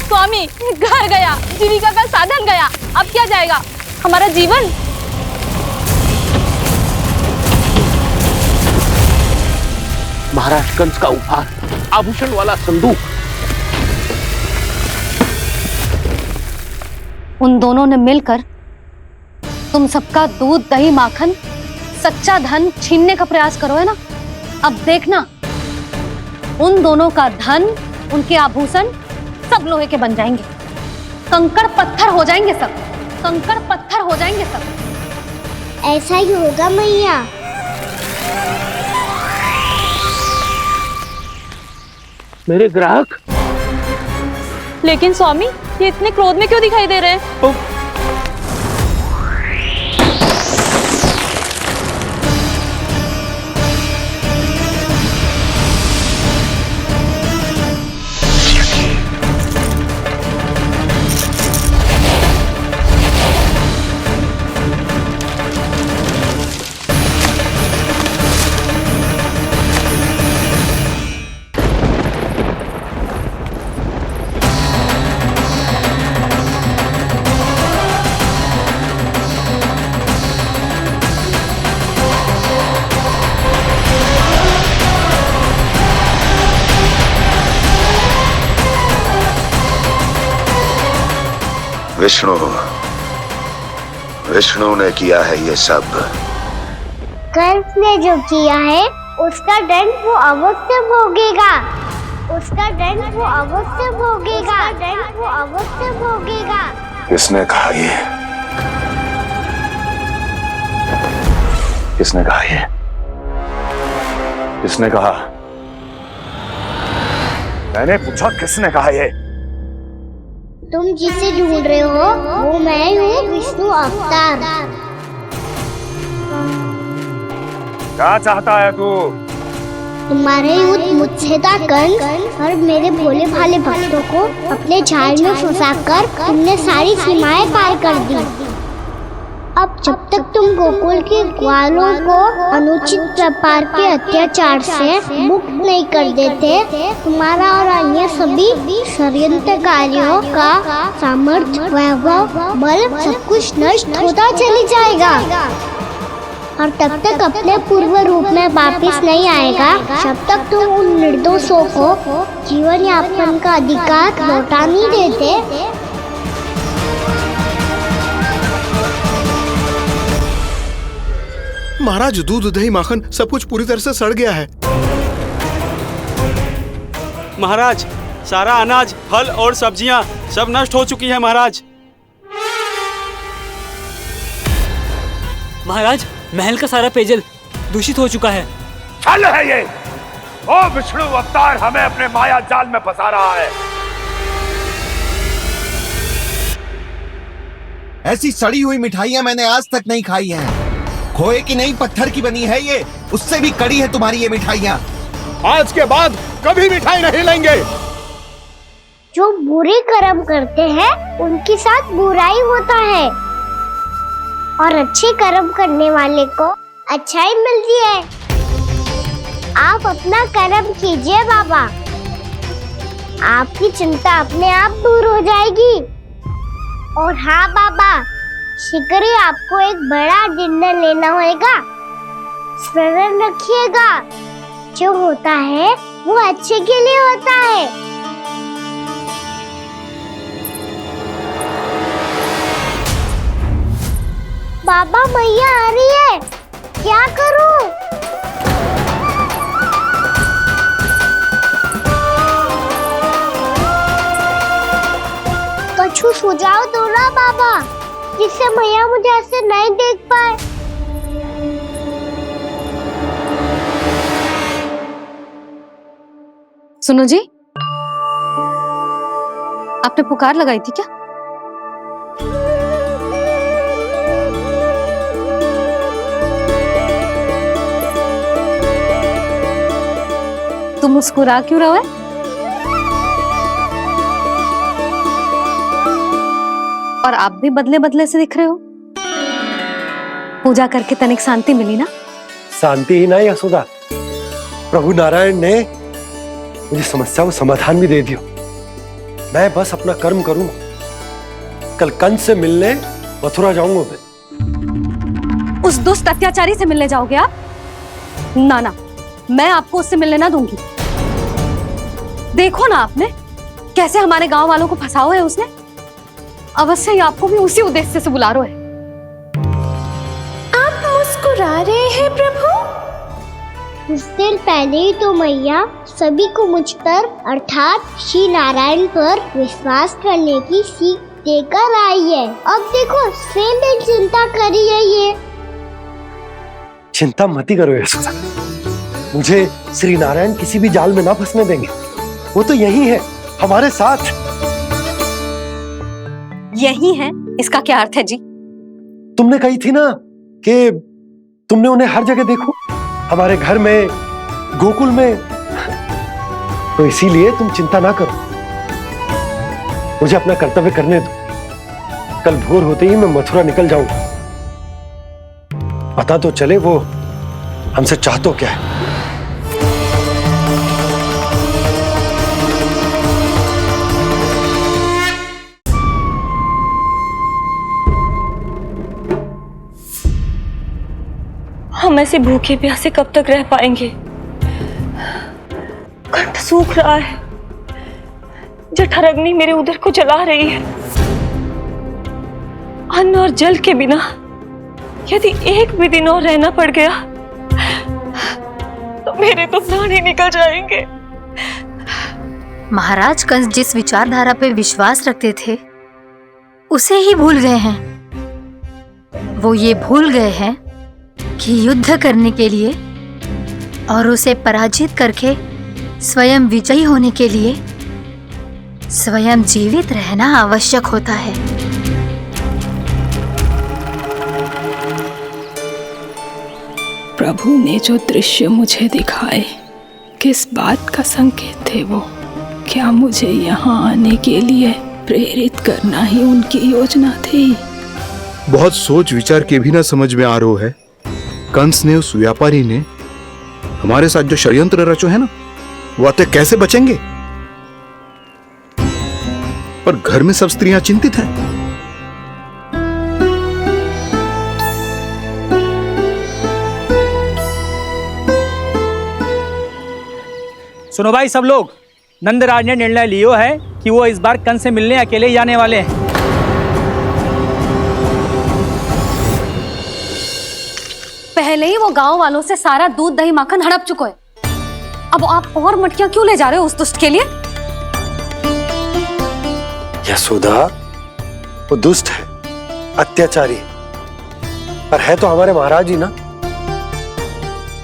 स्वामी, घर गया, जीविका का साधन गया, अब क्या जाएगा हमारा जीवन? महाराज कंस का उपहार, आभूषण वाला संदूक। उन दोनों ने मिलकर तुम सबका दूध, दही, माखन, सच्चा धन छीनने का प्रयास करो है ना। अब देखना उन दोनों का धन, उनके आभूषण सब लोहे के बन जाएंगे, कंकड़ पत्थर हो जाएंगे सब, कंकड़ पत्थर हो जाएंगे सब। ऐसा ही होगा मैया। मेरे ग्राहक? लेकिन स्वामी, ये इतने क्रोध में क्यों दिखाई दे रहे हैं? विष्णु ने किया है ये सब। कंस ने जो किया है उसका दंड वो अवश्य भोगेगा, उसका दंड वो अवश्य भोगेगा, दंड वो अवश्य भोगेगा। किसने कहा ये? किसने कहा ये? किसने कहा? मैंने पूछा किसने कहा ये? तुम जिसे ढूंढ रहे हो वो मैं हूँ, विष्णु अवतार। क्या चाहता है तू? तुम्हारे युद्ध मुझसे था कंस, और मेरे भोले भाले भक्तों को अपने जाल में फंसाकर तुमने सारी सीमाएं पार कर दी। अब जब तक तुम गोकुल के ग्वालों को अनुचित प्रकार के अत्याचार से मुक्त नहीं कर देते, तुम्हारा और अन्य सभी षड्यंत्रकारियों का सामर्थ्य, वैभव, बल सब कुछ नष्ट होता चली जाएगा, और तब तक अपने पूर्व रूप में वापिस नहीं आएगा जब तक तुम उन निर्दोषों को जीवन यापन का अधिकार लौटा नहीं देते। महाराज, दूध, दही, माखन सब कुछ पूरी तरह से सड़ गया है। महाराज, सारा अनाज, फल और सब्जियां सब नष्ट हो चुकी है महाराज। महाराज, महल का सारा पेयजल दूषित हो चुका है। छल है ये। ओ विष्णु अवतार हमें अपने माया जाल में फंसा रहा है। ऐसी सड़ी हुई मिठाइयां मैंने आज तक नहीं खाई हैं। खोए की नहीं, पत्थर की बनी है ये, उससे भी कड़ी है तुम्हारी ये मिठाइयां। आज के बाद कभी मिठाई नहीं लेंगे। जो बुरे कर्म करते हैं उनके साथ बुराई होता है, और अच्छे कर्म करने वाले को अच्छाई मिलती है। आप अपना कर्म कीजिए बाबा, आपकी चिंता अपने आप दूर हो जाएगी। और हाँ बाबा, शीघ्र ही आपको एक बड़ा डिनर लेना होगा। स्मरण रखिएगा, जो होता है वो अच्छे के लिए होता है। बाबा मैया आ रही है, क्या करूं? कुछ सुझाव दो ना बाबा, जिससे मैया मुझे ऐसे नहीं देख पाए। सुनो जी, आपने पुकार लगाई थी क्या? तुम मुस्कुरा क्यों रहे हो? और आप भी बदले बदले से दिख रहे हो। पूजा करके तनिक शांति मिली ना? शांति ही ना यशोदा, प्रभु नारायण ने मुझे समस्या को समाधान भी दे दिया। मैं बस अपना कर्म करूं। कल कंस से मिलने मथुरा जाऊंगा मैं। उस दुष्ट अत्याचारी से मिलने जाओगे आप? ना ना, मैं आपको उससे मिलने ना दूंगी। देखो ना आपने कैसे हमारे गांव वालों को फंसाओ है उसने। अवश्य ही आपको भी उसी उद्देश्य से बुला रहा है। आप मुस्कुरा रहे हैं प्रभु? कुछ देर पहले ही तो मैया सभी को मुझ पर अर्थात श्री नारायण पर विश्वास करने की सीख देकर आई है। अब देखो स्वयं भी चिंता करी है ये। चिंता मत ही करो यशोदा, मुझे श्री नारायण किसी भी जाल में ना फंसने देंगे। वो तो यही है हमारे साथ। यही है, इसका क्या अर्थ है जी? तुमने कही थी ना कि तुमने उन्हें हर जगह देखो, हमारे घर में, गोकुल में। तो इसीलिए तुम चिंता ना करो, मुझे अपना कर्तव्य करने दो। कल भोर होते ही मैं मथुरा निकल जाऊंगा। पता तो चले वो हमसे चाहतो क्या है। हम ऐसे भूखे प्यासे कब तक रह पाएंगे? कंठ सूख रहा है, जठराग्नि मेरे उदर को जला रही है। अन्न और जल के बिना यदि एक भी दिन और रहना पड़ गया तो मेरे तो प्राण ही निकल जाएंगे। महाराज कंस जिस विचारधारा पे विश्वास रखते थे उसे ही भूल गए हैं। वो ये भूल गए हैं कि युद्ध करने के लिए और उसे पराजित करके स्वयं विजयी होने के लिए स्वयं जीवित रहना आवश्यक होता है। प्रभु ने जो दृश्य मुझे दिखाए, किस बात का संकेत थे वो? क्या मुझे यहाँ आने के लिए प्रेरित करना ही उनकी योजना थी? बहुत सोच विचार के भी ना समझ में आ रहा है। कंस ने, उस व्यापारी ने हमारे साथ जो षड्यंत्र रचो है ना, वो आते कैसे बचेंगे? पर घर में सब स्त्रियां चिंतित हैं। सुनो भाई सब लोग, नंदराज ने निर्णय लियो है कि वो इस बार कंस से मिलने अकेले जाने वाले हैं। पहले ही वो गांव वालों से सारा दूध दही माखन हड़प चुका है। अब आप और मटकियां क्यों ले जा रहे हो उस दुष्ट के लिए? यशोदा, वो दुष्ट है, अत्याचारी, पर है तो हमारे महाराज ही ना।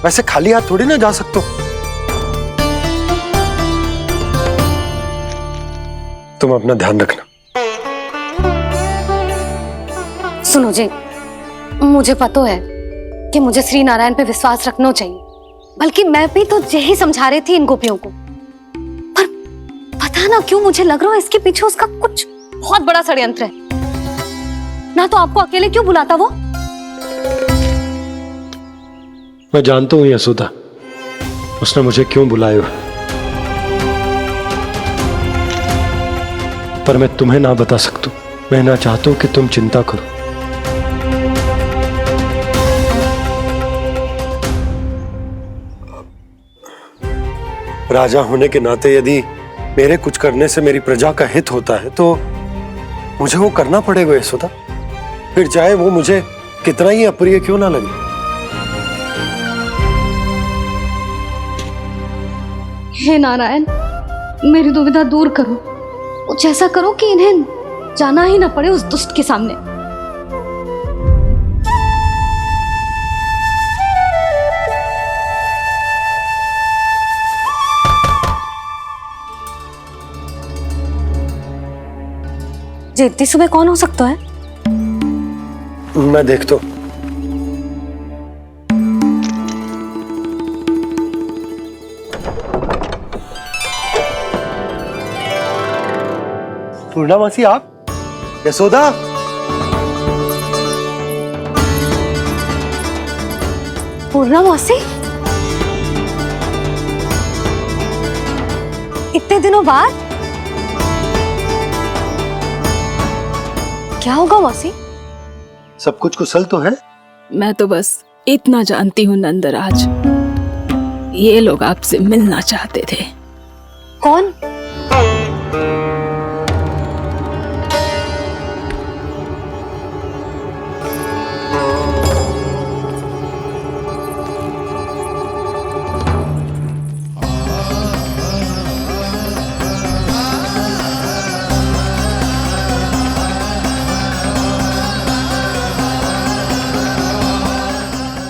वैसे खाली हाथ थोड़ी ना जा सकते हो। तुम अपना ध्यान रखना। सुनो जी, मुझे पता है कि मुझे श्री नारायण पे विश्वास रखना चाहिए, बल्कि मैं भी तो यही समझा रही थी इन गोपियों को। पर पता ना क्यों मुझे लग रहा है इसके पीछे उसका कुछ बहुत बड़ा षड्यंत्र है। ना तो आपको अकेले क्यों बुलाता वो? मैं जानता हूं यशोदा, उसने मुझे क्यों बुलाया, पर मैं तुम्हें ना बता सकता। मैं ना चाहता हूं कि तुम चिंता करो। राजा होने के नाते यदि मेरे कुछ करने से मेरी प्रजा का हित होता है तो मुझे वो करना पड़ेगा यशोदा। फिर चाहे वो मुझे कितना ही अप्रिय क्यों ना लगे। हे नारायण, मेरी दुविधा दूर करो। कुछ ऐसा करो कि इन्हें जाना ही ना पड़े उस दुष्ट के सामने। जी इतनी सुबह कौन हो सकता है? मैं देखता हूं। पूर्णा मासी, आप? यशोदा? पूर्णा मौसी, इतने दिनों बाद? क्या होगा मौसी? सब कुछ कुशल तो है? मैं तो बस इतना जानती हूँ नंदराज, ये लोग आपसे मिलना चाहते थे। कौन?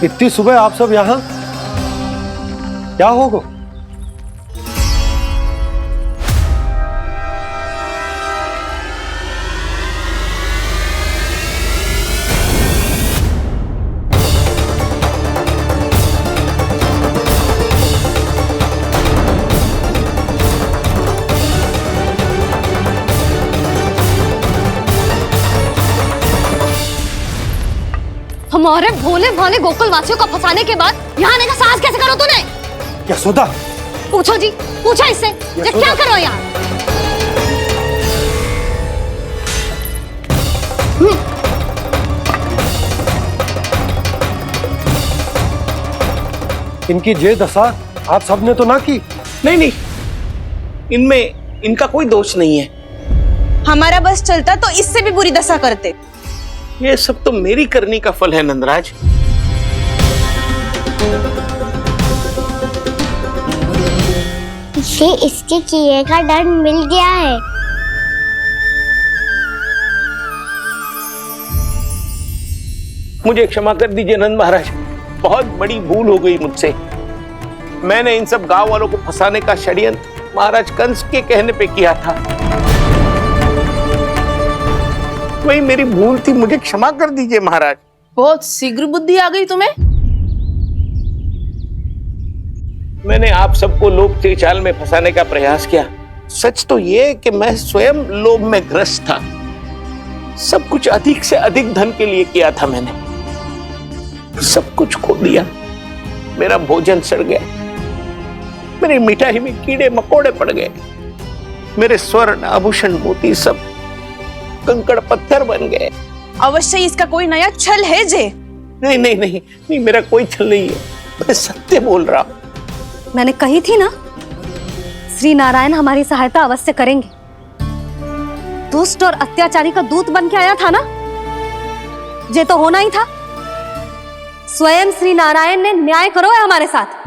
इतनी सुबह आप सब यहाँ? क्या होगा? हमारे भोले भाले गोकुल वासियों को फंसाने के बाद यहाँ आने का साहस कैसे करो तूने? यशोदा, पूछो जी, पूछो इससे, ये क्या करो यहाँ? इनकी ये दशा आप सबने तो ना की? नहीं नहीं, इनमें इनका कोई दोष नहीं है। हमारा बस चलता तो इससे भी बुरी दशा करते। ये सब तो मेरी करनी का फल है नंदराज। इसे इसके किए का दंड मिल गया है। मुझे क्षमा कर दीजिए नंद महाराज, बहुत बड़ी भूल हो गई मुझसे। मैंने इन सब गांव वालों को फंसाने का षड्यंत्र महाराज कंस के कहने पे किया था। वही मेरी भूल थी, मुझे क्षमा कर दीजिए महाराज। बहुत शीघ्र बुद्धि आ गई तुम्हें। मैंने आप सबको लोभ के चाल में फंसाने का प्रयास किया। सच तो ये कि मैं स्वयं लोभ में ग्रस्त था। सब कुछ अधिक से अधिक धन के लिए किया था मैंने। सब कुछ खो दिया। मेरा भोजन सड़ गया, मेरी मिठाई में कीड़े मकोड़े पड़ गए, मेरे स्वर्ण आभूषण मोती सब कंकड़ पत्थर बन गए। अवश्य इसका कोई नया छल है जे। नहीं नहीं नहीं नहीं, मेरा कोई छल नहीं है, मैं सत्य बोल रहा हूं। मैंने कही थी ना, श्री नारायण हमारी सहायता अवश्य करेंगे। दुष्ट और अत्याचारी का दूत बन के आया था ना, ये तो होना ही था। स्वयं श्री नारायण ने न्याय करो है हमारे साथ।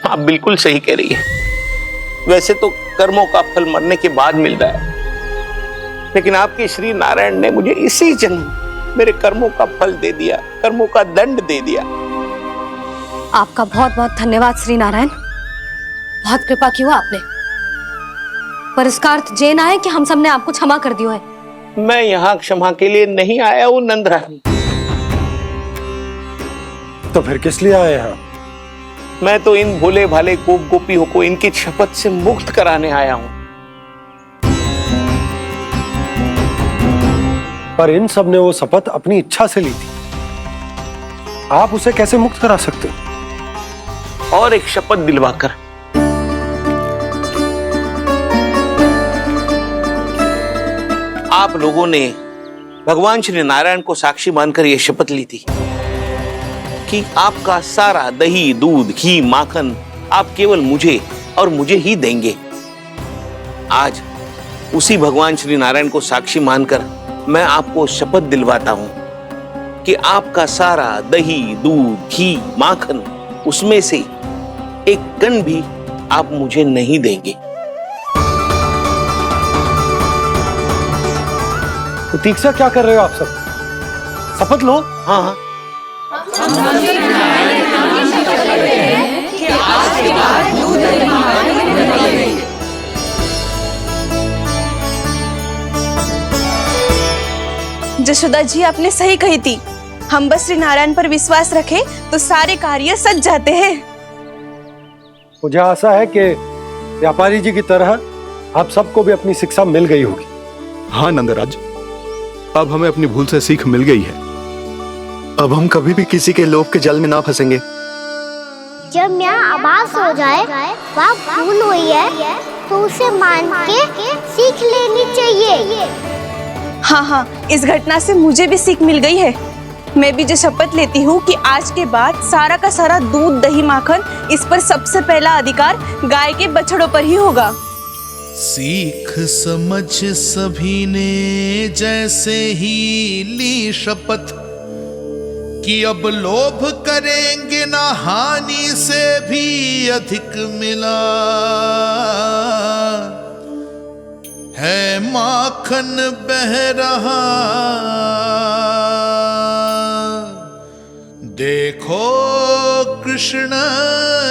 आप बिल्कुल सही कह रही है। वैसे तो कर्मों का फल मरने के बाद मिल रहा है, लेकिन आपके श्री नारायण ने मुझे इसी जन्म मेरे कर्मों का फल दे दिया, कर्मों का दंड दे दिया। आपका बहुत बहुत धन्यवाद श्री नारायण, बहुत कृपा की हो आपने। पर इसका अर्थ ये ना है कि हम सब ने आपको क्षमा कर दिया है। मैं यहाँ क्षमा के लिए नहीं आया हूँ नंदरानी। तो फिर किस लिए आए हैं? मैं तो इन भोले भाले गोप गोपियों को इनकी शपथ से मुक्त कराने आया हूं। पर इन सब ने वो शपथ अपनी इच्छा से ली थी। आप उसे कैसे मुक्त करा सकते हो? और एक शपथ दिलवाकर। आप लोगों ने भगवान श्री नारायण को साक्षी मानकर यह शपथ ली थी कि आपका सारा दही, दूध, घी, माखन आप केवल मुझे और मुझे ही देंगे। आज उसी भगवान श्री नारायण को साक्षी मानकर मैं आपको शपथ दिलवाता हूं कि आपका सारा दही, दूध, घी, माखन उसमें से एक कण भी आप मुझे नहीं देंगे। प्रतीक्षा क्या कर रहे हो आप सब? शपथ लो। हाँ हाँ। जशोदा जी, आपने सही कही थी। हम बस श्री नारायण पर विश्वास रखें तो सारे कार्य सज जाते हैं। मुझे आशा है कि व्यापारी जी की तरह आप सबको भी अपनी शिक्षा मिल गई होगी। हाँ नंदराज, अब हमें अपनी भूल से सीख मिल गई है। अब हम कभी भी किसी के लोभ के जल में ना फंसेंगे। जब यहाँ आभास हो जाए वहाँ भूल हुई है तो उसे मान के सीख लेनी चाहिए। हाँ हाँ, इस घटना से मुझे भी सीख मिल गई है। मैं भी जो शपथ लेती हूँ कि आज के बाद सारा का सारा दूध, दही, माखन इस पर सबसे पहला अधिकार गाय के बछड़ों पर ही होगा। सीख समझ सभी ने जैसे ही ली शपथ कि अब लोभ करेंगे ना हानि से भी अधिक मिला है, माखन बह रहा देखो कृष्ण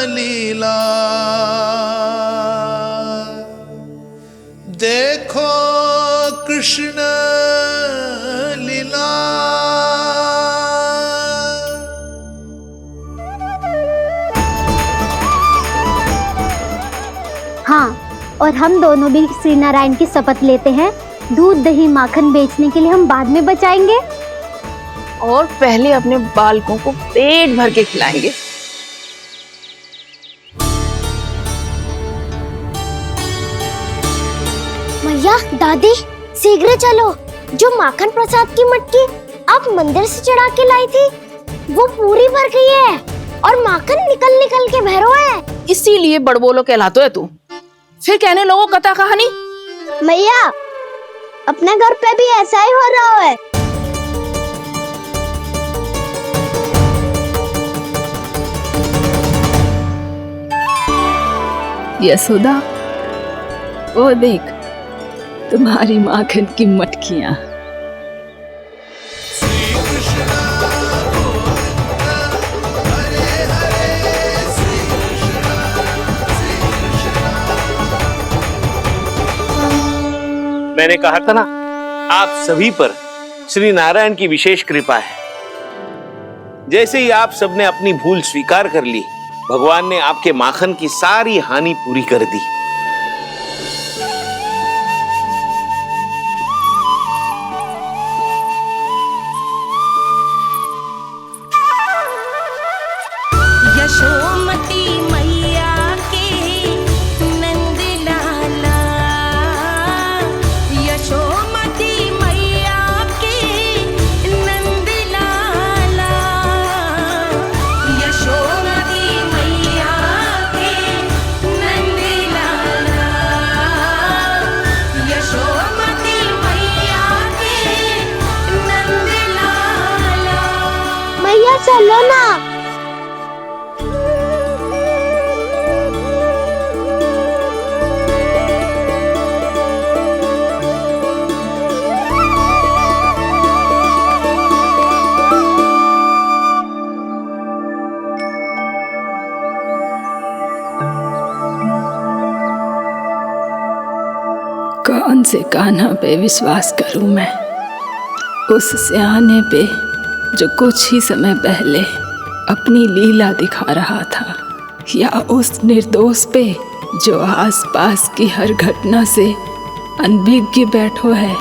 लीला, देखो कृष्ण लीला। हाँ, और हम दोनों भी श्री नारायण की शपथ लेते हैं, दूध, दही, माखन बेचने के लिए हम बाद में बचाएंगे और पहले अपने बालकों को पेट भर के खिलाएंगे। मैया, दादी, शीघ्र चलो। जो माखन प्रसाद की मटकी आप मंदिर से चढ़ा के लाई थी वो पूरी भर गई है और माखन निकल निकल के बह रहा है। इसीलिए बड़बोलो कहलाते है तू। फिर कहने लोगों कथा कहानी। मैया, अपने घर पे भी ऐसा ही हो रहा है। यशोदा, वो देख तुम्हारी माखन की मटकियां। मैंने कहा था ना, आप सभी पर श्री नारायण की विशेष कृपा है। जैसे ही आप सबने अपनी भूल स्वीकार कर ली, भगवान ने आपके माखन की सारी हानि पूरी कर दी। यशोमती मैया के नंद लाला, यशोमती मैया के नंद लाला, यशोमती मैया के नंद लाला, यशोमती मैया के नंद लाला। मैया चलो ना। कौन से कान्हा पे विश्वास करूं मैं? उस सियाने पे जो कुछ ही समय पहले अपनी लीला दिखा रहा था, या उस निर्दोष पे जो आसपास की हर घटना से अनभिज्ञ बैठो है?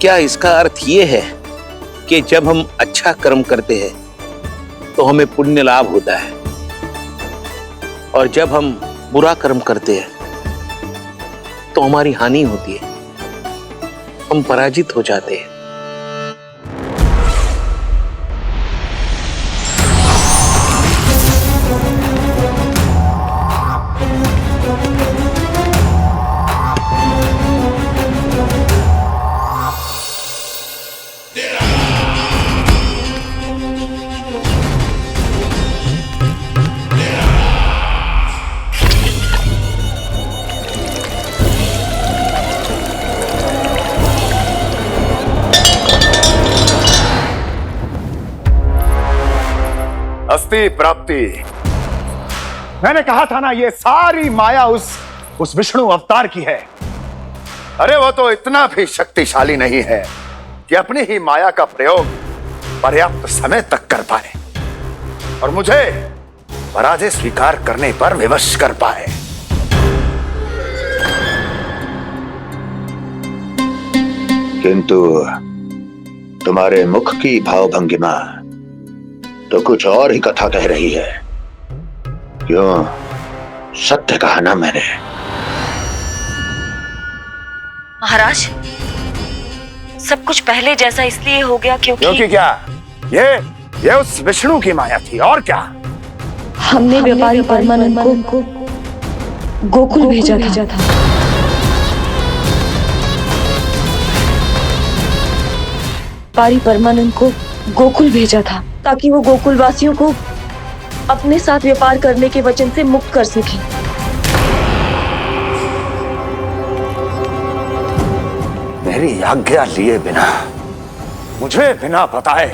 क्या इसका अर्थ ये है कि जब हम अच्छा कर्म करते हैं तो हमें पुण्य लाभ होता है, और जब हम बुरा कर्म करते हैं तो हमारी हानि होती है, हम पराजित हो जाते हैं। अस्ति प्राप्ति। मैंने कहा था ना, ये सारी माया उस विष्णु अवतार की है। अरे वो तो इतना भी शक्तिशाली नहीं है कि अपनी ही माया का प्रयोग पर्याप्त समय तक कर पाए और मुझे पराजय स्वीकार करने पर विवश कर पाए। किंतु तुम्हारे मुख की भावभंगिमा तो कुछ और ही कथा कह रही है। क्यों? सत्य कहा ना मैंने। महाराज, सब कुछ पहले जैसा इसलिए हो गया क्योंकि क्या? ये उस विष्णु की माया थी, और क्या? हमने व्यापारी परमानंद को गोकुल भेजा था। व्यापारी परमानंद को गोकुल भेजा था ताकि वो गोकुल वासियों को अपने साथ व्यापार करने के वचन से मुक्त कर सके। मेरी आज्ञा लिए बिना, मुझे बिना बताए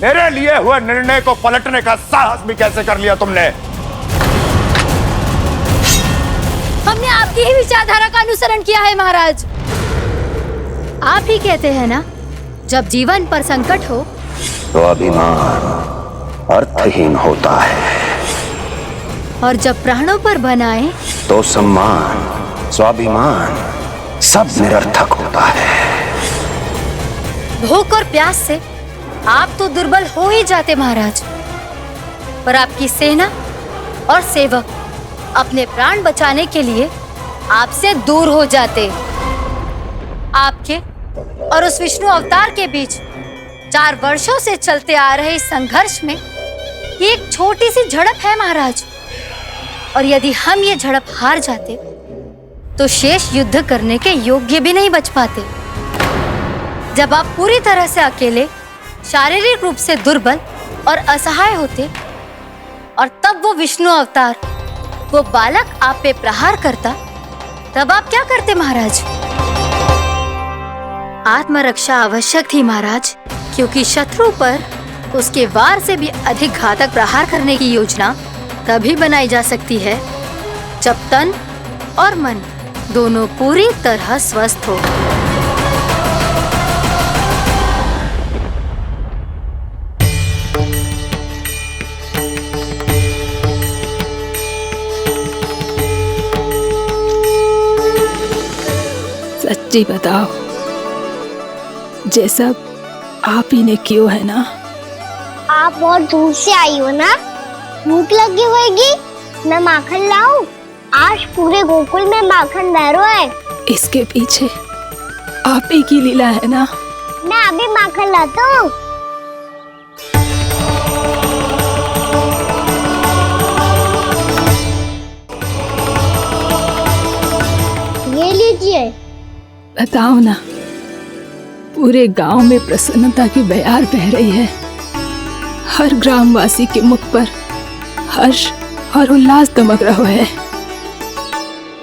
मेरे लिए हुए निर्णय को पलटने का साहस भी कैसे कर लिया तुमने? हमने आपकी ही विचारधारा का अनुसरण किया है महाराज। आप ही कहते हैं ना, जब जीवन पर संकट हो तो अभिमान अर्थहीन होता है, और जब प्राणों पर बनाए तो सम्मान स्वाभिमान सब निरर्थक होता है। भूख और प्यास से आप तो दुर्बल हो ही जाते महाराज, पर आपकी सेना और सेवक अपने प्राण बचाने के लिए आपसे दूर हो जाते। आपके और उस विष्णु अवतार के बीच 4 वर्षों से चलते आ रहे इस संघर्ष में ये एक छोटी सी झड़प है महाराज, और यदि हम ये झड़प हार जाते तो शेष युद्ध करने के योग्य भी नहीं बच पाते। जब आप पूरी तरह से अकेले, शारीरिक रूप से दुर्बल और असहाय होते, और तब वो विष्णु अवतार, वो बालक आप पे प्रहार करता, तब आप क्या करते महाराज? आत्मरक्षा आवश्यक थी महाराज, क्योंकि शत्रु पर उसके वार से भी अधिक घातक प्रहार करने की योजना तभी बनाई जा सकती है जब तन और मन दोनों पूरी तरह स्वस्थ हो। सच्ची बताओ, ये सब आप ही ने क्यों है ना? आप बहुत दूर से आई हो ना, भूख लगी होगी। मैं माखन लाऊं? आज पूरे गोकुल में माखन बह रहा है। इसके पीछे आप ही की लीला है ना? मैं अभी माखन लाता हूँ। ये लीजिए। बताओ ना, पूरे गांव में प्रसन्नता की बयार बह रही है। हर ग्रामवासी के मुख पर हर्ष और उल्लास दमक रहा है।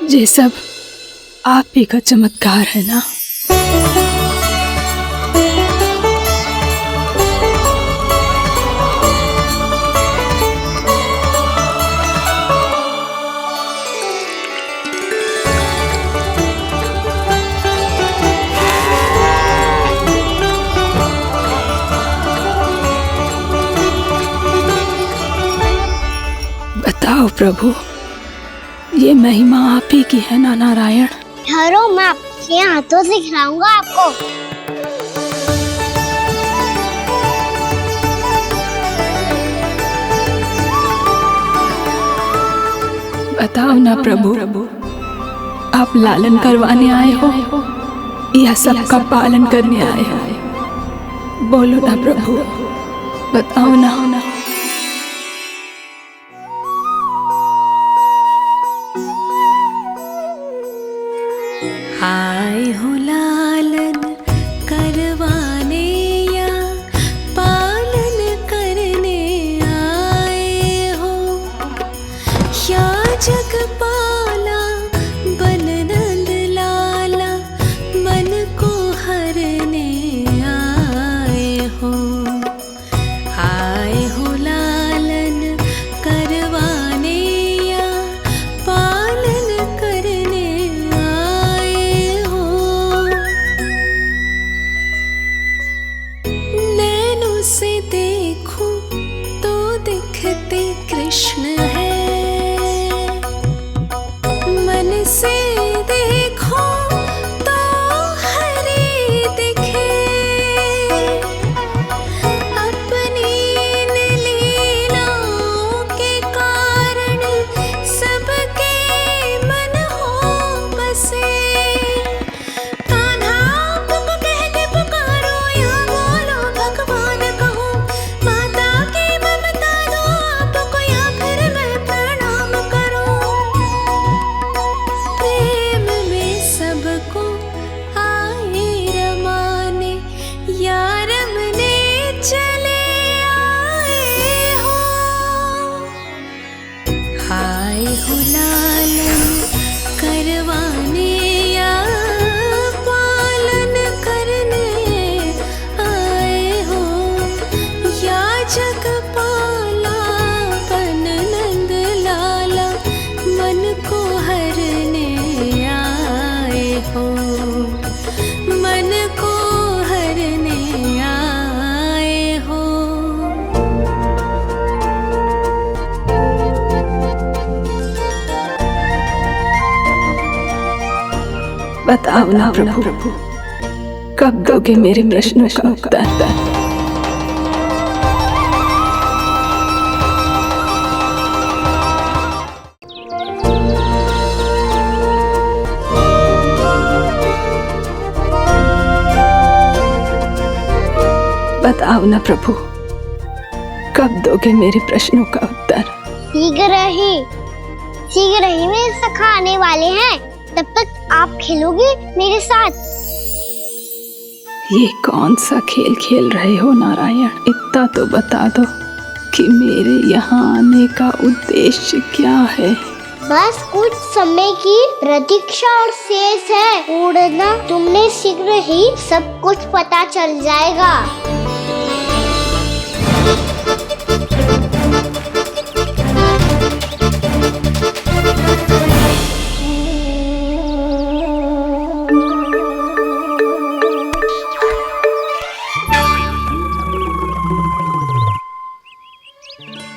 ये सब आप ही का चमत्कार है ना? बताओ प्रभु, ये महिमा आप ही की है ना नारायण? ठहरो, मैं आपके हाथों से खिलाऊंगा आपको। बताओ ना प्रभु, आप लालन करवाने आए हो या सबका पालन करने आए हो? बोलो ना प्रभु, बताओ ना। आए हो लालन करवाने या पालन करने आए हो, या जगपाला बन नंद लाला मन को हरने आए हो। आए हो लालन करवाने या पालन करने आए हो। नैनों से देखूं तो दिखते कृष्ण है, मन से देखो तो हरि दिखे। अपनी इन लीलाओं के कारण सबके मन हो बसे। कान्हा आपको कह के पुकारो या बोलो भगवान कहो, माता की ममता दो आपको या फिर मैं प्रणाम करूं। प्रेम में सबको आए रमाने, या रमने चले आए हो। आए हो लालन करवाने या पालन करने आए हो, या जगपाला बन नंद लाला मन को हरने आए हो। मन को हरने आए हो। बताओ ना प्रभु, कब दोगे मेरे प्रश्नों का उत्तर? बताओ ना प्रभु, कब दोगे मेरे प्रश्नों का उत्तर? शीघ्र ही मेरे सखा आने वाले हैं, तब तक आप खेलोगे मेरे साथ। ये कौन सा खेल खेल रहे हो नारायण? इतना तो बता दो कि मेरे यहाँ आने का उद्देश्य क्या है? बस कुछ समय की प्रतीक्षा और शेष है। उड़ना तुमने शीघ्र ही सब कुछ पता चल जाएगा।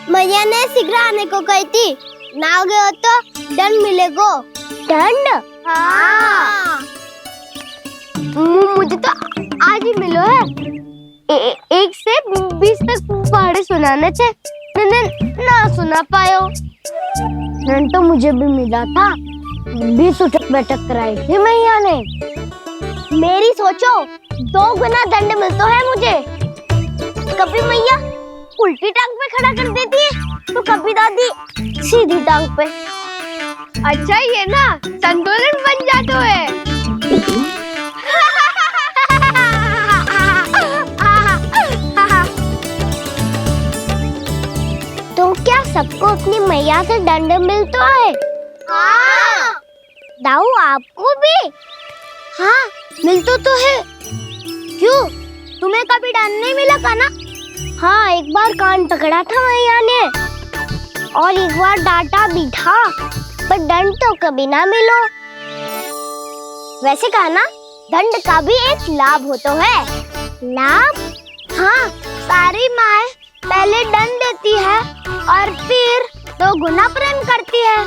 मैया ने शीघ्र आने को कही थी, ना आ गए हो तो दंड मिलेगा। दंड? हाँ। मुझे तो आज ही मिलो है। 1 से 20 तक पहाड़े सुनाने थे, मैंने ना सुना पायो। दंड तो मुझे भी मिला था, 20 उठक बैठक कराई थी मैया ने। मेरी सोचो 2 गुना दंड मिलता है मुझे। कभी मैया उल्टी टांग पे खड़ा कर देती है, तो कभी दादी सीधी टांग पे। अच्छा ये ना संतुलन बन जाता है। तो क्या सबको अपनी मैया से दंड मिलता है? हाँ। दाऊ आपको भी? हाँ मिलता तो है। क्यों, तुम्हें कभी दंड नहीं मिला का ना? हाँ, एक बार कान पकड़ा था मैया ने और एक बार डांटा भी था, पर दंड तो कभी ना मिलो। वैसे कहा ना, दंड का भी एक लाभ होता है। लाभ? हाँ, सारी माँ पहले दंड देती है और फिर 2 गुना प्रेम करती है।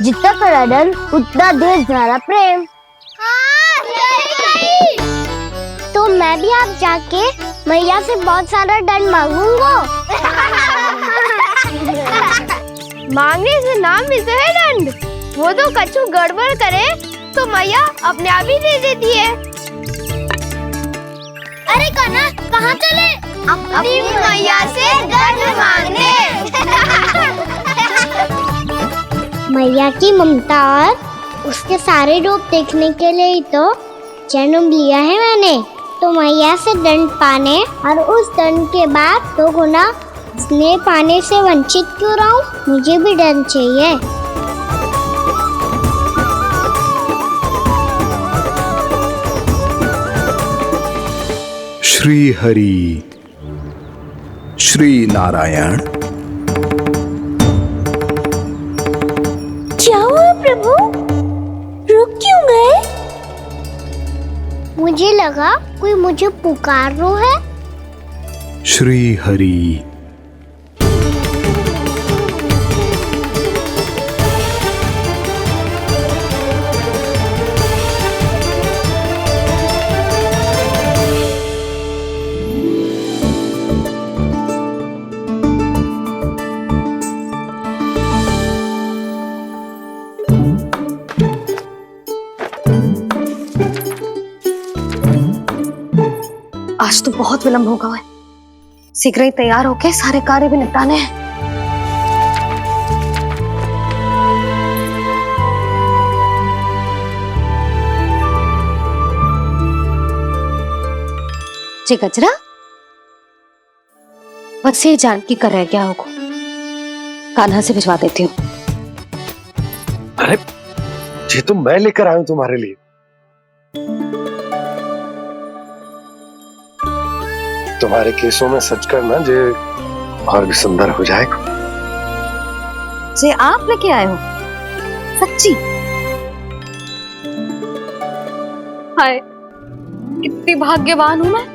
जितना कड़ा दंड उतना देर सारा प्रेम। हाँ, सही। तो मैं भी आप जाके मैया से बहुत सारा दंड मांगूंगा। मांगने से ना मिलता है दंड। वो तो कछु गड़बड़ करे तो मैया अपने आप ही दे देती है। अरे कान्हा कहाँ चले? अपनी मैया से दंड मांगने। मैया की ममता और उसके सारे रूप देखने के लिए ही तो जन्म लिया है मैंने। तो मैया से दंड पाने और उस दंड के बाद तो गुना स्नेह पाने से वंचित क्यों रहूं? मुझे भी दंड चाहिए। श्री हरि श्री नारायण। क्या हुआ प्रभु? रुक क्यों गए? मुझे लगा कोई मुझे पुकार रहा है। श्री हरि। आज तो बहुत विलंब होगा है। शीघ्र ही तैयार होके सारे कार्य भी निपटाने हैं। जी गजरा, बस ये जानकी कर रह गया होगा, कान्हा से भिजवा देती हूँ। अरे ये तो मैं लेकर आया हूं तुम्हारे लिए। तुम्हारे केसों में सच करना जे और भी सुंदर हो जाएगा। जे आप लेके आए हो? सच्ची? हाय, कितनी भाग्यवान हूं मैं।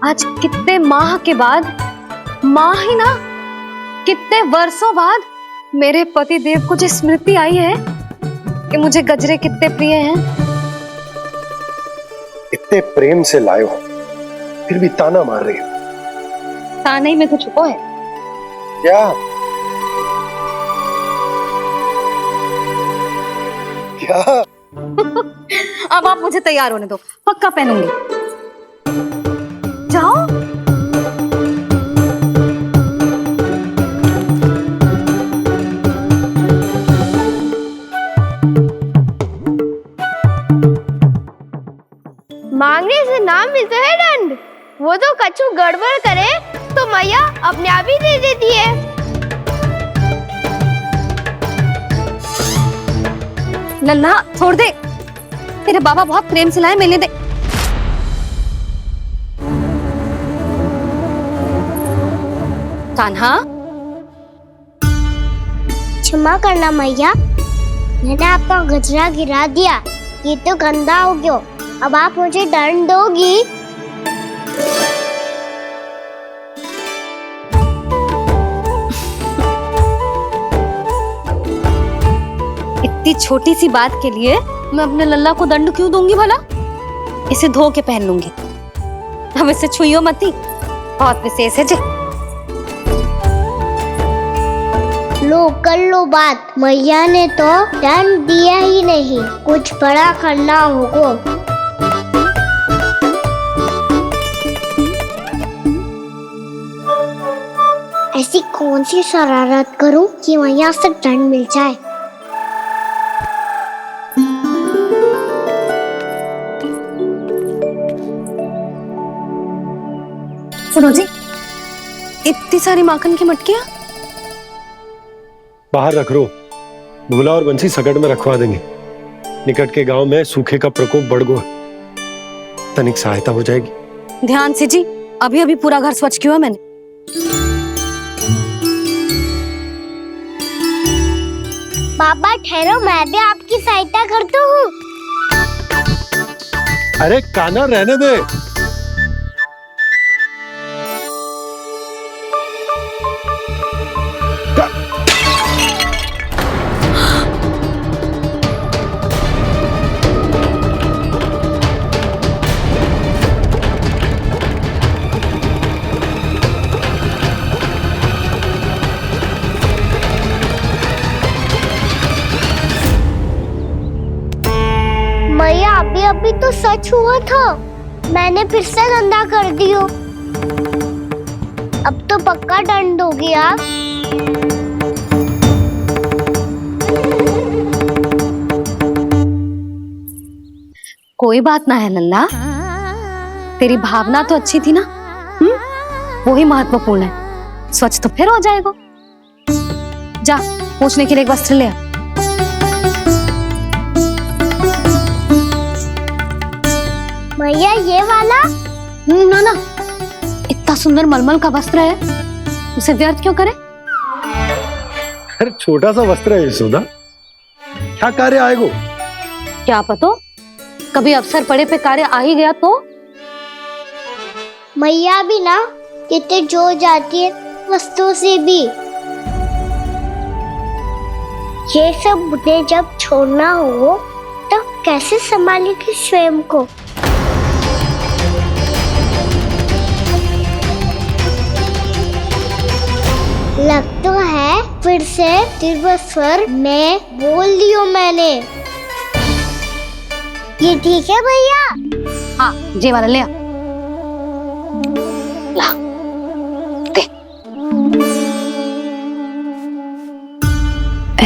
आज कितने माह के बाद, माह ही ना, कितने वर्षों बाद मेरे पति देव को जो स्मृति आई है कि मुझे गजरे कितने प्रिय हैं। इतने प्रेम से लाए हो, फिर भी ताना मार रही हो। ताना ही में तो छुपो है। क्या? क्या? अब आप मुझे तैयार होने दो, पक्का पहनूंगी। जाओ। मांगने से ना मिलता है दंड। वो तो कछु गड़बड़ करे तो मैया अपने आप ही दे देती है। लल्ला छोड़ दे, तेरे बाबा बहुत प्रेम से लाए, मिलने दे। कान्हा, क्षमा करना मैया, मैंने आपका गजरा गिरा दिया। ये तो गंदा हो गया। अब आप मुझे दंड दोगी? इतनी छोटी सी बात के लिए मैं अपने लल्ला को दंड क्यों दूंगी भला? इसे धो के पहन लूंगी। अब इसे छुइयो मती, बहुत विशेष है जी। लो कर लो बात, मैया ने तो दंड दिया ही नहीं, कुछ बड़ा करना होगा। ऐसी कौन सी शरारत करूं कि मैया से दंड मिल जाए? सुनो जी, इतनी सारी माखन की मटकियां बाहर रख रो, भूला और बंसी सकट में रखवा देंगे। निकट के गांव में सूखे का प्रकोप बढ़ गया, तनिक सहायता हो जाएगी। ध्यान से जी, अभी अभी पूरा घर स्वच्छ किया मैंने। पापा ठहरो, मैं भी आपकी सहायता करता हूँ। अरे कान्हा रहने दे। अभी तो सच हुआ था, मैंने फिर से गंदा कर दियो। अब तो पक्का दंड होगी आप। कोई बात ना है लल्ला, तेरी भावना तो अच्छी थी ना, वही महत्वपूर्ण है। स्वच्छ तो फिर हो जाएगा। जा पूछने के लिए एक वस्त्र ले आ। भैया ये वाला? ना ना, इतना सुंदर मलमल का वस्त्र है, उसे व्यर्थ क्यों करे? अरे छोटा सा वस्त्र है यशोदा, क्या कार्य आएगा? क्या पता, कभी अवसर पड़े पे कार्य आ ही गया तो। मैया भी ना कितने जो जाती है वस्तुओं से भी। ये सब मुझे जब छोड़ना हो तो कैसे संभालेगी स्वयं को? लग तो है फिर से तीव्र स्वर में बोल दियो मैंने। ये ठीक है भैया? हाँ, ये वाला ले आ। ला, दे।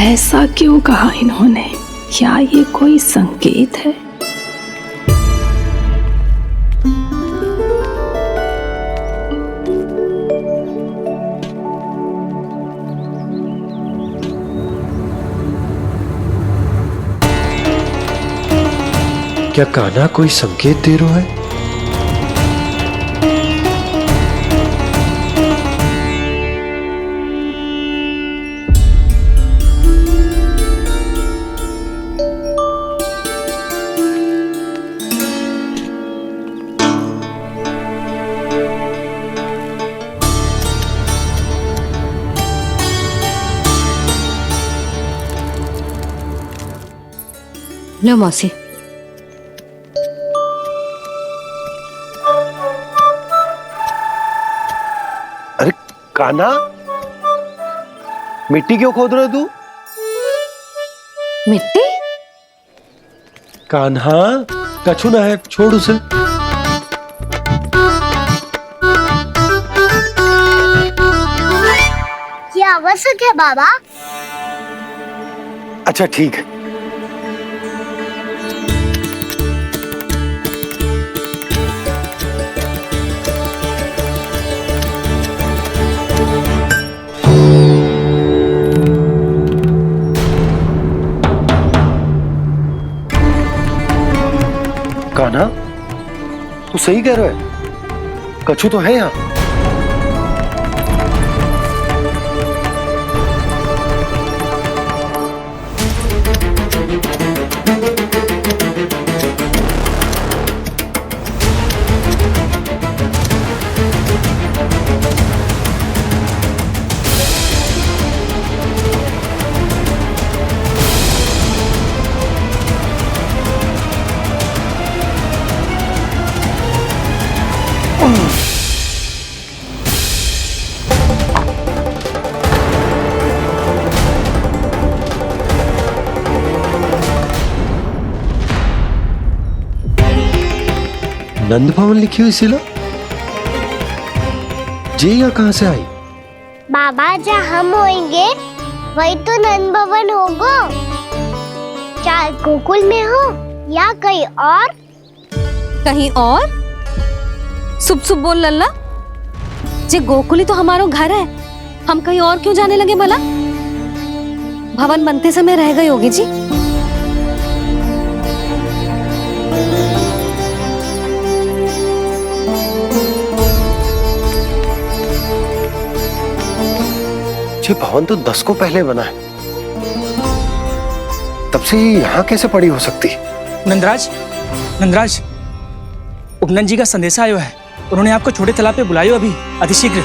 ऐसा क्यों कहा इन्होंने? क्या ये कोई संकेत है? क्या कान्हा कोई संकेत दे रहा है? लो मौसी। अरे कान्हा, मिट्टी क्यों खोद रहे तू? मिट्टी? कान्हा, कछु ना है, छोड़ उसे। ये आवश्यक है बाबा। अच्छा ठीक है। कान्हा, तू सही कह रहा है, कछु तो है यहाँ। नंद भवन लिखी हुई सिला, जी या कहां से आई? बाबा जहाँ हम होंगे वही तो नंद भवन होगा। चाहे गोकुल में हो या कहीं और। कहीं और? सुब सुब बोल लल्ला, जे गोकुली तो हमारो घर है, हम कहीं और क्यों जाने लगे भला? भवन बनते समय रह गई होगी जी। ये भवन तो 10 को पहले बना है, तब से यहाँ कैसे पड़ी हो सकती? नंदराज, नंदराज, उपनंद जी का संदेशा आयो है, उन्होंने आपको छोटे तालाब पे बुलायो अभी अतिशीघ्र।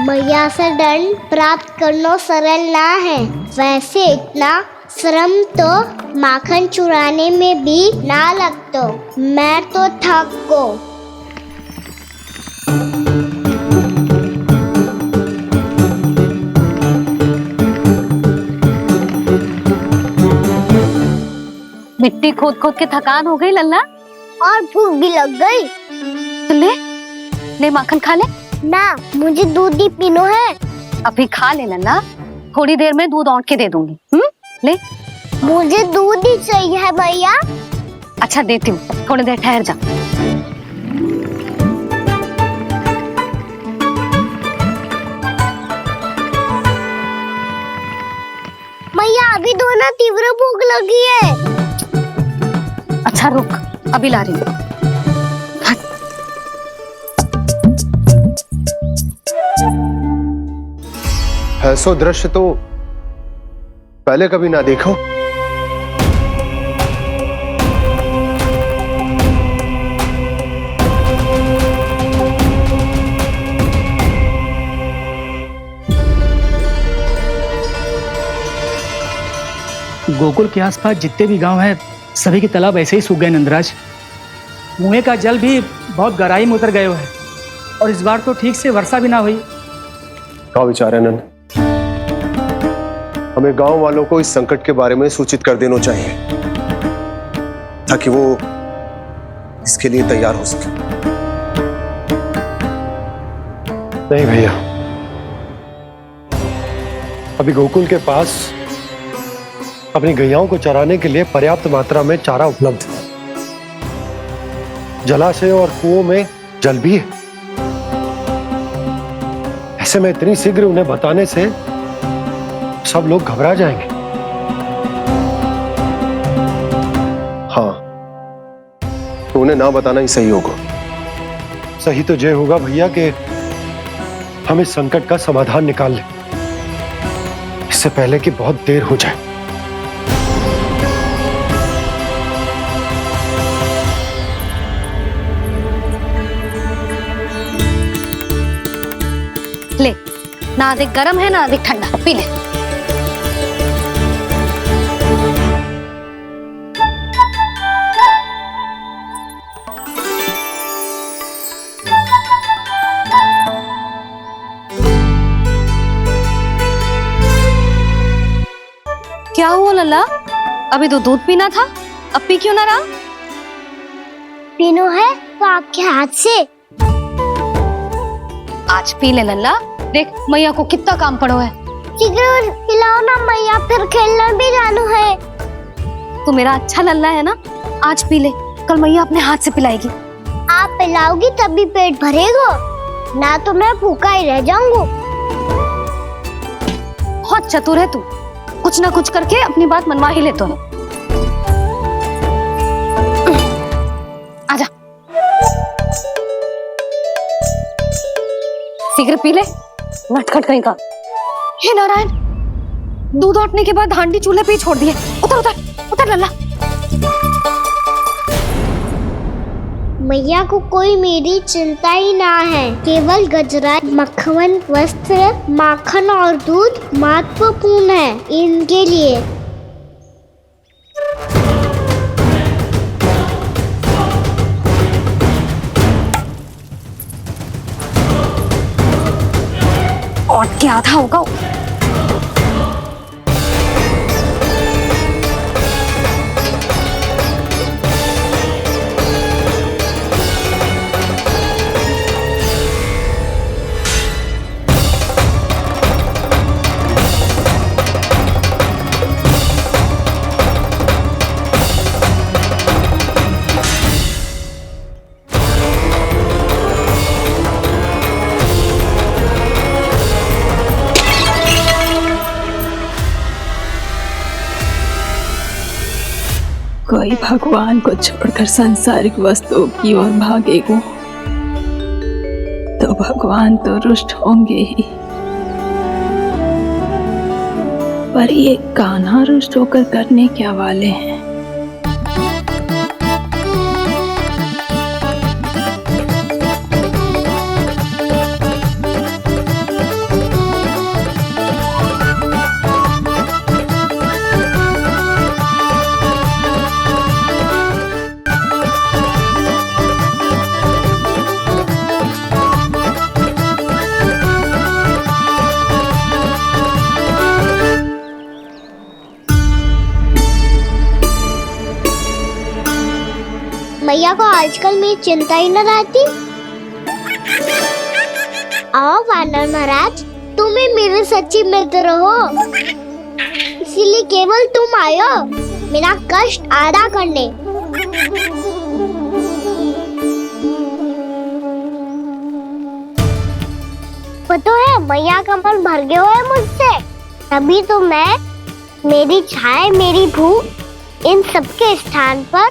मैया से दंड प्राप्त करना सरल ना है। वैसे इतना श्रम तो माखन चुराने में भी ना लगतो। मैं तो थक को। मिट्टी खोद खोद के थकान हो गई लल्ला, और भूख भी लग गई। तो ले माखन खा ले। ना, मुझे दूध ही पीनो है। अभी खा ले लल्ला, थोड़ी देर में दूध औंट के दे दूंगी। ले। मुझे दूध ही चाहिए है भैया। अच्छा देती हूँ, थोड़ी देर ठहर जा। भैया अभी दो ना, तीव्र भूख लगी है। अच्छा रुक, अभी ला रही हूँ। ऐसा दृश्य तो पहले कभी ना देखो। गोकुल के आसपास जितने भी गांव हैं सभी के तालाब ऐसे ही सूख गए नंदराज। कुएं का जल भी बहुत गहराई में उतर गए हुए है और इस बार तो ठीक से वर्षा भी ना हुई। क्या विचार है नंद? हमें गांव वालों को इस संकट के बारे में सूचित कर देना चाहिए ताकि वो इसके लिए तैयार हो सके। नहीं भैया, अभी गोकुल के पास अपनी गैयाओं को चराने के लिए पर्याप्त मात्रा में चारा उपलब्ध है। जलाशय और कुओं में जल भी है। ऐसे में इतनी शीघ्र उन्हें बताने से सब लोग घबरा जाएंगे। हाँ, तो उन्हें ना बताना ही सही होगा। सही तो ये होगा भैया कि हम इस संकट का समाधान निकाल लें, इससे पहले कि बहुत देर हो जाए। ले, ना अधिक गर्म है ना अधिक ठंडा, पी ले। क्या हुआ लल्ला? अभी तो दूध पीना था, अब पी क्यों ना रहा? पीनो है तो आपके हाथ से। आज पी ले लल्ला, देख मैया को कितना काम पड़ो है। शीघ्र पिलाओ ना मैया, फिर खेलने भी जाना है। तू मेरा अच्छा लल्ला है ना, आज पी ले, कल मैया अपने हाथ से पिलाएगी। आप पिलाओगी तभी पेट भरेगा, ना तो मैं भूखा ही रह जाऊंगा। बहुत चतुर है तू, कुछ ना कुछ करके अपनी बात मनवा ही लेता है। आजा, शीघ्र पी ले, नटखट कहीं का। हे नारायण, दूध औटने के बाद हांडी चूल्हे पे ही छोड़ दिए। उतर उतर उतर लल्ला। मैया को कोई मेरी चिंता ही ना है, केवल गजरा, मक्खन, वस्त्र, माखन और दूध महत्वपूर्ण है इनके लिए। और क्या आधा होगा। कोई भगवान को छोड़कर सांसारिक वस्तुओं की ओर भागेगा तो भगवान तो रुष्ट होंगे ही, पर ये कान्हा रुष्ट होकर करने क्या वाले हैं? मैया को आजकल मेरी चिंता ही न रहती। आओ वानर महाराज, तुम ही मेरे सच्ची मित्र हो, इसीलिए केवल तुम आयो मेरा कष्ट आधा करने। पता है मैया का मन भर गया है मुझसे, तभी तो मैं, मेरी छाया, मेरी भूख, इन सबके स्थान पर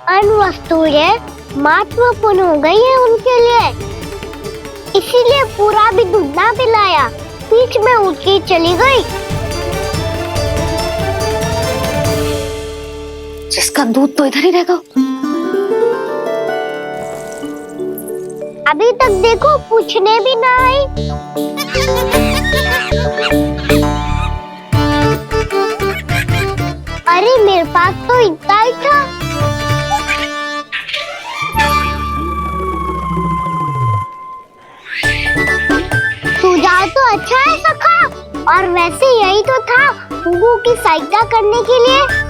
अन्य वस्तुएं महत्वपूर्ण हो गई है उनके लिए। इसीलिए पूरा भी दूध ना पिलाया, बीच में उठ के चली गई। जिसका दूध तो इधर ही रहेगा। अभी तक देखो पूछने भी ना आई। अरे मेरे पास तो इतना ही था। सुझाव तो अच्छा है सखा, और वैसे यही तो था गुगू की सहायता करने के लिए।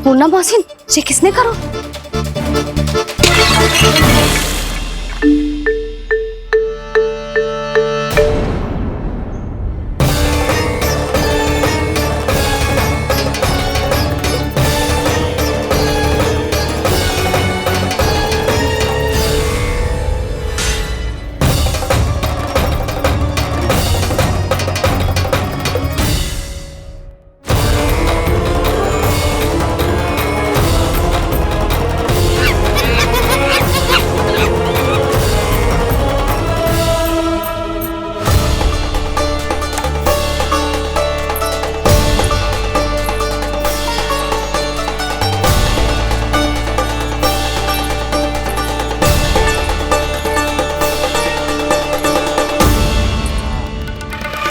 पूर्णा मौसी, ये किसने करो?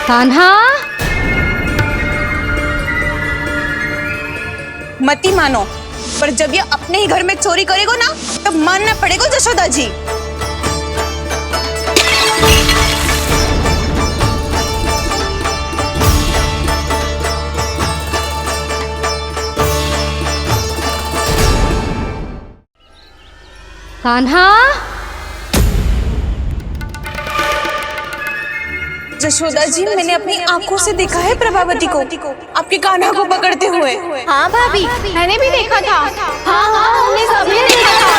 कान्हा, मती मानो, पर जब ये अपने ही घर में चोरी करेगा ना, तब मानना पड़ेगा जशोदा जी। कान्हा, जशोदा जी, मैंने अपनी आंखों से देखा है प्रभावती को आपके कान्हा को पकड़ते हुए। हाँ भाभी, मैंने भी देखा था। हाँ हाँ, हमने सभी देखा था।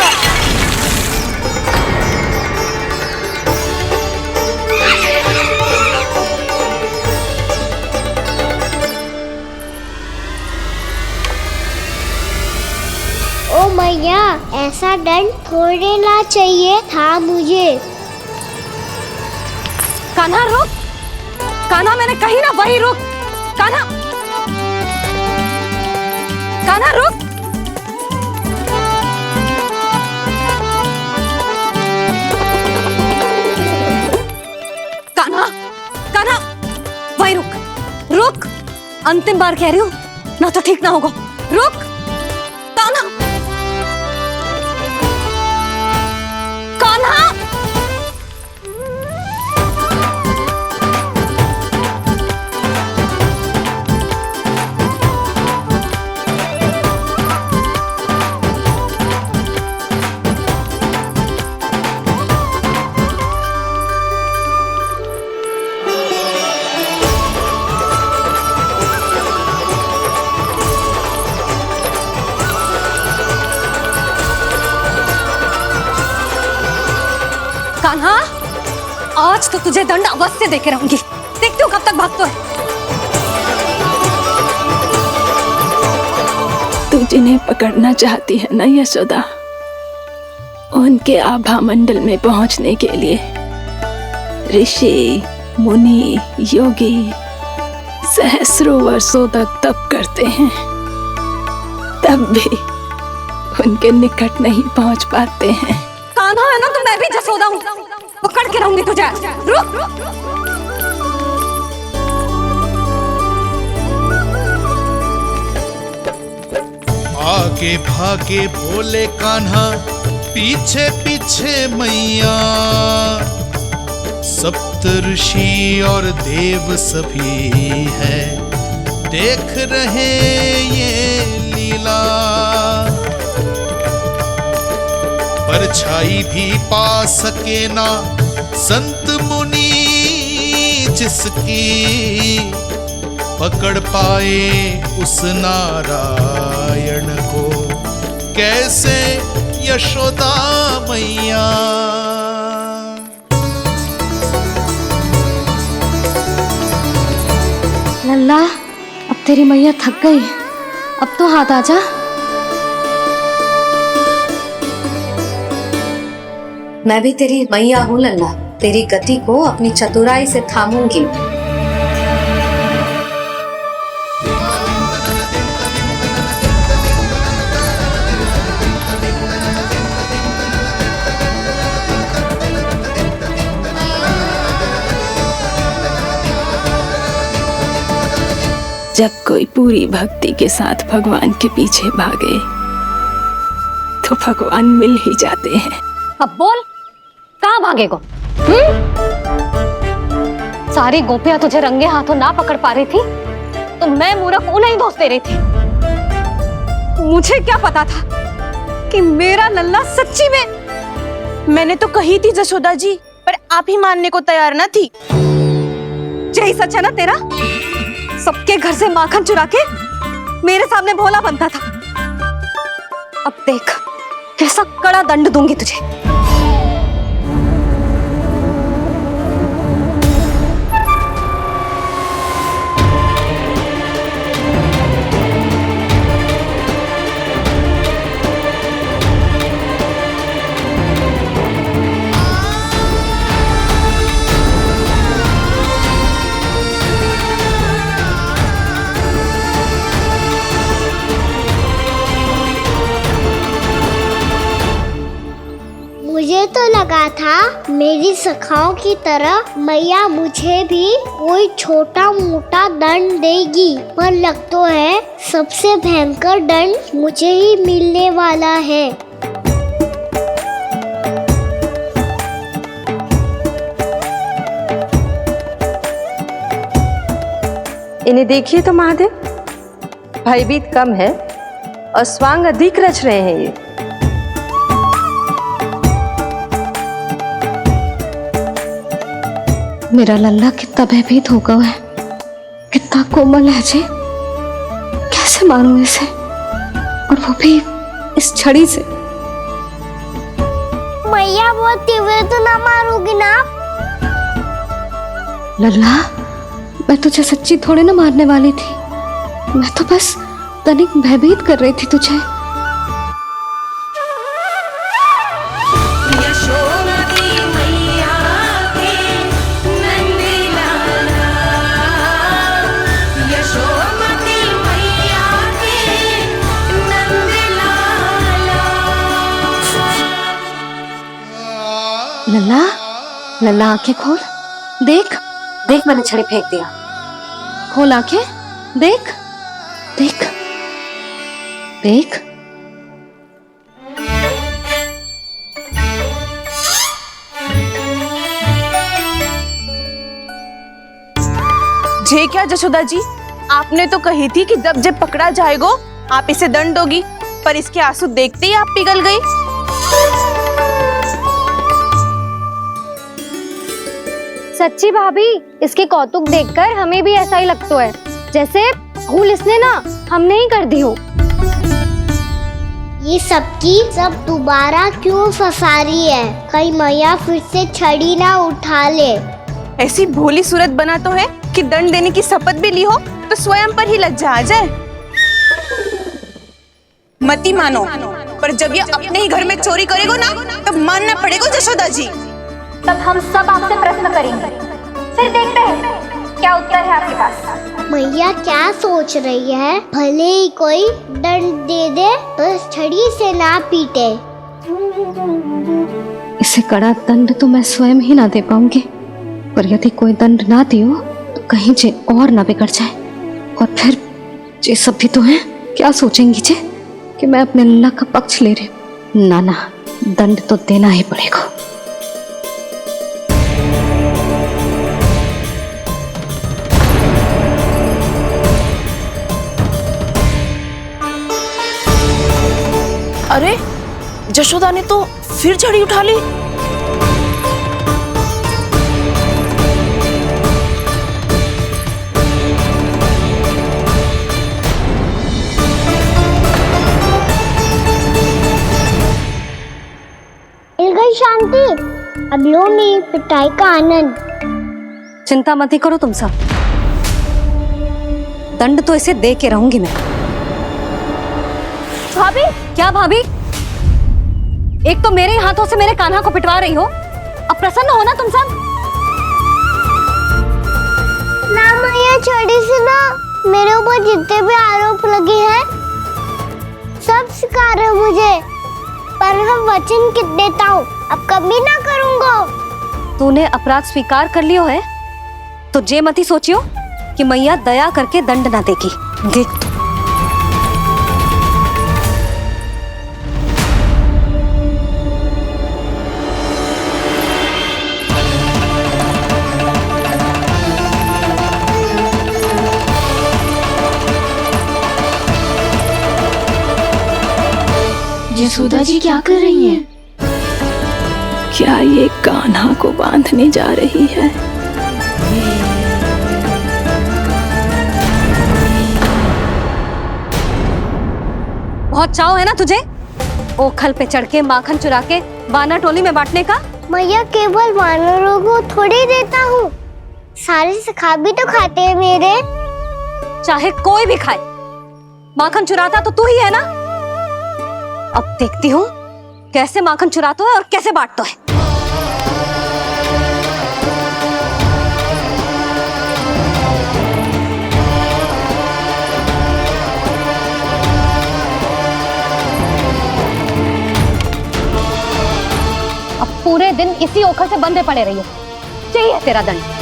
ओ मैया, ऐसा दंड थोड़े ना चाहिए था मुझे। कान्हा रुक, कान्हा, मैंने कही ना वही रुक। कान्हा, कान्हा रुक। कान्हा, कान्हा, वही रुक, रुक। अंतिम बार कह रही हूँ, ना तो ठीक ना होगा। रुक कान्हा, कान्हा। कान्हा, आज तो तुझे दंड अवश्य देके रहूंगी। देखती हूँ कब तक भागता है। तू जिन्हें पकड़ना चाहती है ना यशोदा, उनके आभा मंडल में पहुंचने के लिए ऋषि, मुनि योगी सहस्रों वर्षों तक तप करते हैं, तब भी उनके निकट नहीं पहुंच पाते हैं। कान्हा है ना, तो मैं भी जसोदा हूँ, पकड़ के रहूंगी तुझे। रुक। आगे भागे बोले कान्हा, पीछे पीछे मैया। सप्तऋषि और देव सभी है, देख रहे ये लीला। परछाई भी पा सके ना संत मुनि जिसकी, पकड़ पाए उस नारायण को कैसे यशोदा मैया। लल्ला, अब तेरी मैया थक गई, अब तो हाथ आजा। मैं भी तेरी मैया हूँ लल्ला, तेरी गति को अपनी चतुराई से थामूंगी। जब कोई पूरी भक्ति के साथ भगवान के पीछे भागे तो भगवान मिल ही जाते हैं। अब बोल, कहाँ भागेगा? सारी गोपियां तुझे रंगे हाथों ना पकड़ पा रही थी तो मैं मूर्ख उन्हें ही दोष दे रही थी। मुझे क्या पता था कि मेरा लल्ला सच्ची में। मैंने तो कही थी जसोदा जी, पर आप ही मानने को तैयार ना थी। यही सच है ना तेरा? सबके घर से माखन चुरा के मेरे सामने भोला बनता था। अब देख कैसा कड़ा दंड दूंगी तुझे। मुझे तो लगा था मेरी सखाओं की तरह मैया मुझे भी कोई छोटा मोटा दंड देगी, पर लग तो है सबसे भयंकर दंड मुझे ही मिलने वाला है। इन्हें देखिए तो महादेव, भयभीत कम है और स्वांग अधिक रच रहे हैं ये। मेरा लल्ला कितना भयभीत होगा है, कितना कोमल है जी। कैसे मारूं इसे, और वो भी इस छड़ी से। मैया बहुत तीव्र तो ना मारोगी ना? लल्ला, मैं तुझे सच्ची थोड़ी ना मारने वाली थी, मैं तो बस तनिक भयभीत कर रही थी तुझे। लल्ला, लल्ला आंखें खोल, देख देख मैंने छड़ी फेंक दिया। खोल आंखें, देख देख देख। जे क्या जसोदा जी, आपने तो कही थी कि जब जब पकड़ा जाएगा आप इसे दंड दोगी, पर इसके आंसू देखते ही आप पिघल गई। सच्ची भाभी, इसके कौतुक देखकर हमें भी ऐसा ही लगता है जैसे भूल इसने ना हमने ही कर दी हो। ये सबकी सब दोबारा क्यों फंसा रही है? कहीं मैया फिर से छड़ी ना उठा ले। ऐसी भोली सूरत बना तो है कि दंड देने की शपथ भी ली हो तो स्वयं पर ही लज्जा आ जाए। मती मानो, पर जब ये अपने ही घर में चोरी करेगा ना तब मानना पड़ेगा जशोदा जी। तब हम सब आपसे प्रश्न करेंगे, फिर देखते हैं क्या उत्तर है आपके पास। मैया क्या सोच रही है? भले ही कोई दंड दे दे, बस छड़ी से ना पीटे। इसे कड़ा दंड तो मैं स्वयं ही ना दे पाऊंगी, पर यदि कोई दंड ना दियो तो कहीं जे और ना बिगड़ जाए, और फिर जे सब भी तो हैं, क्या सोचेंगी जे कि मैं अपने अल्लाह का पक्ष ले रही हूँ। ना ना, दंड तो देना ही पड़ेगा। अरे जशोदा ने तो फिर छड़ी उठा ली। मिल गई शांति, अब लो मेरी पिटाई का आनंद। चिंता मत ही करो तुम सब, दंड तो इसे दे के रहूंगी मैं। भाभी, क्या भाभी? एक तो मेरे हाथों से मेरे कान्हा को पिटवा रही हो, अब प्रसन्न हो ना तुम सब? ना मैया, छड़ी से ना मेरे ऊपर जितने भी आरोप लगे हैं सब स्वीकार है मुझे, पर मैं वचन कित देता हूँ, अब कभी ना करूँगा। तूने अपराध स्वीकार कर लियो है तो जे मत ही सोचियो कि मैया दया करके दंड ना देगी। देख तू। यशोदा जी क्या कर रही हैं? क्या ये कान्हा को बांधने जा रही है? बहुत चाव है ना तुझे ओखल पे चढ़ के माखन चुरा के वानर टोली में बांटने का? मैया, केवल वानरों को थोड़ी देता हूँ, सारे सखा भी तो खाते हैं मेरे। चाहे कोई भी खाए, माखन चुराता तो तू ही है ना। अब देखती हूँ कैसे माखन चुराता है और कैसे बांटता है। अब पूरे दिन इसी ओखल से बंधे पड़े रहिए, चाहिए तेरा दंड।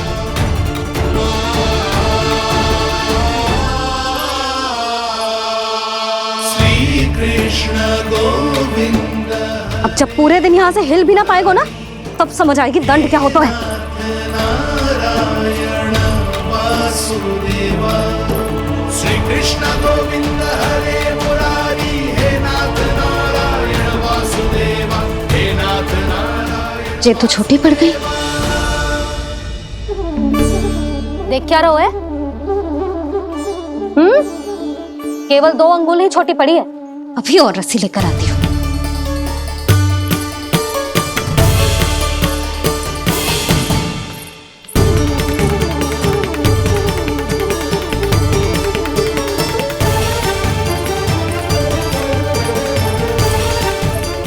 अब जब पूरे दिन यहाँ से हिल भी ना पाएगो ना, तब समझ आएगी दंड क्या होता है। श्री कृष्ण गोविंद हरे मुरारी, हे नाथ नारायण वासुदेवा, हे नाथ नारायण। जे तो छोटी पड़ गई। देख क्या रहो है? केवल 2 अंगुल ही छोटी पड़ी है, अभी और रस्सी लेकर आती हूँ।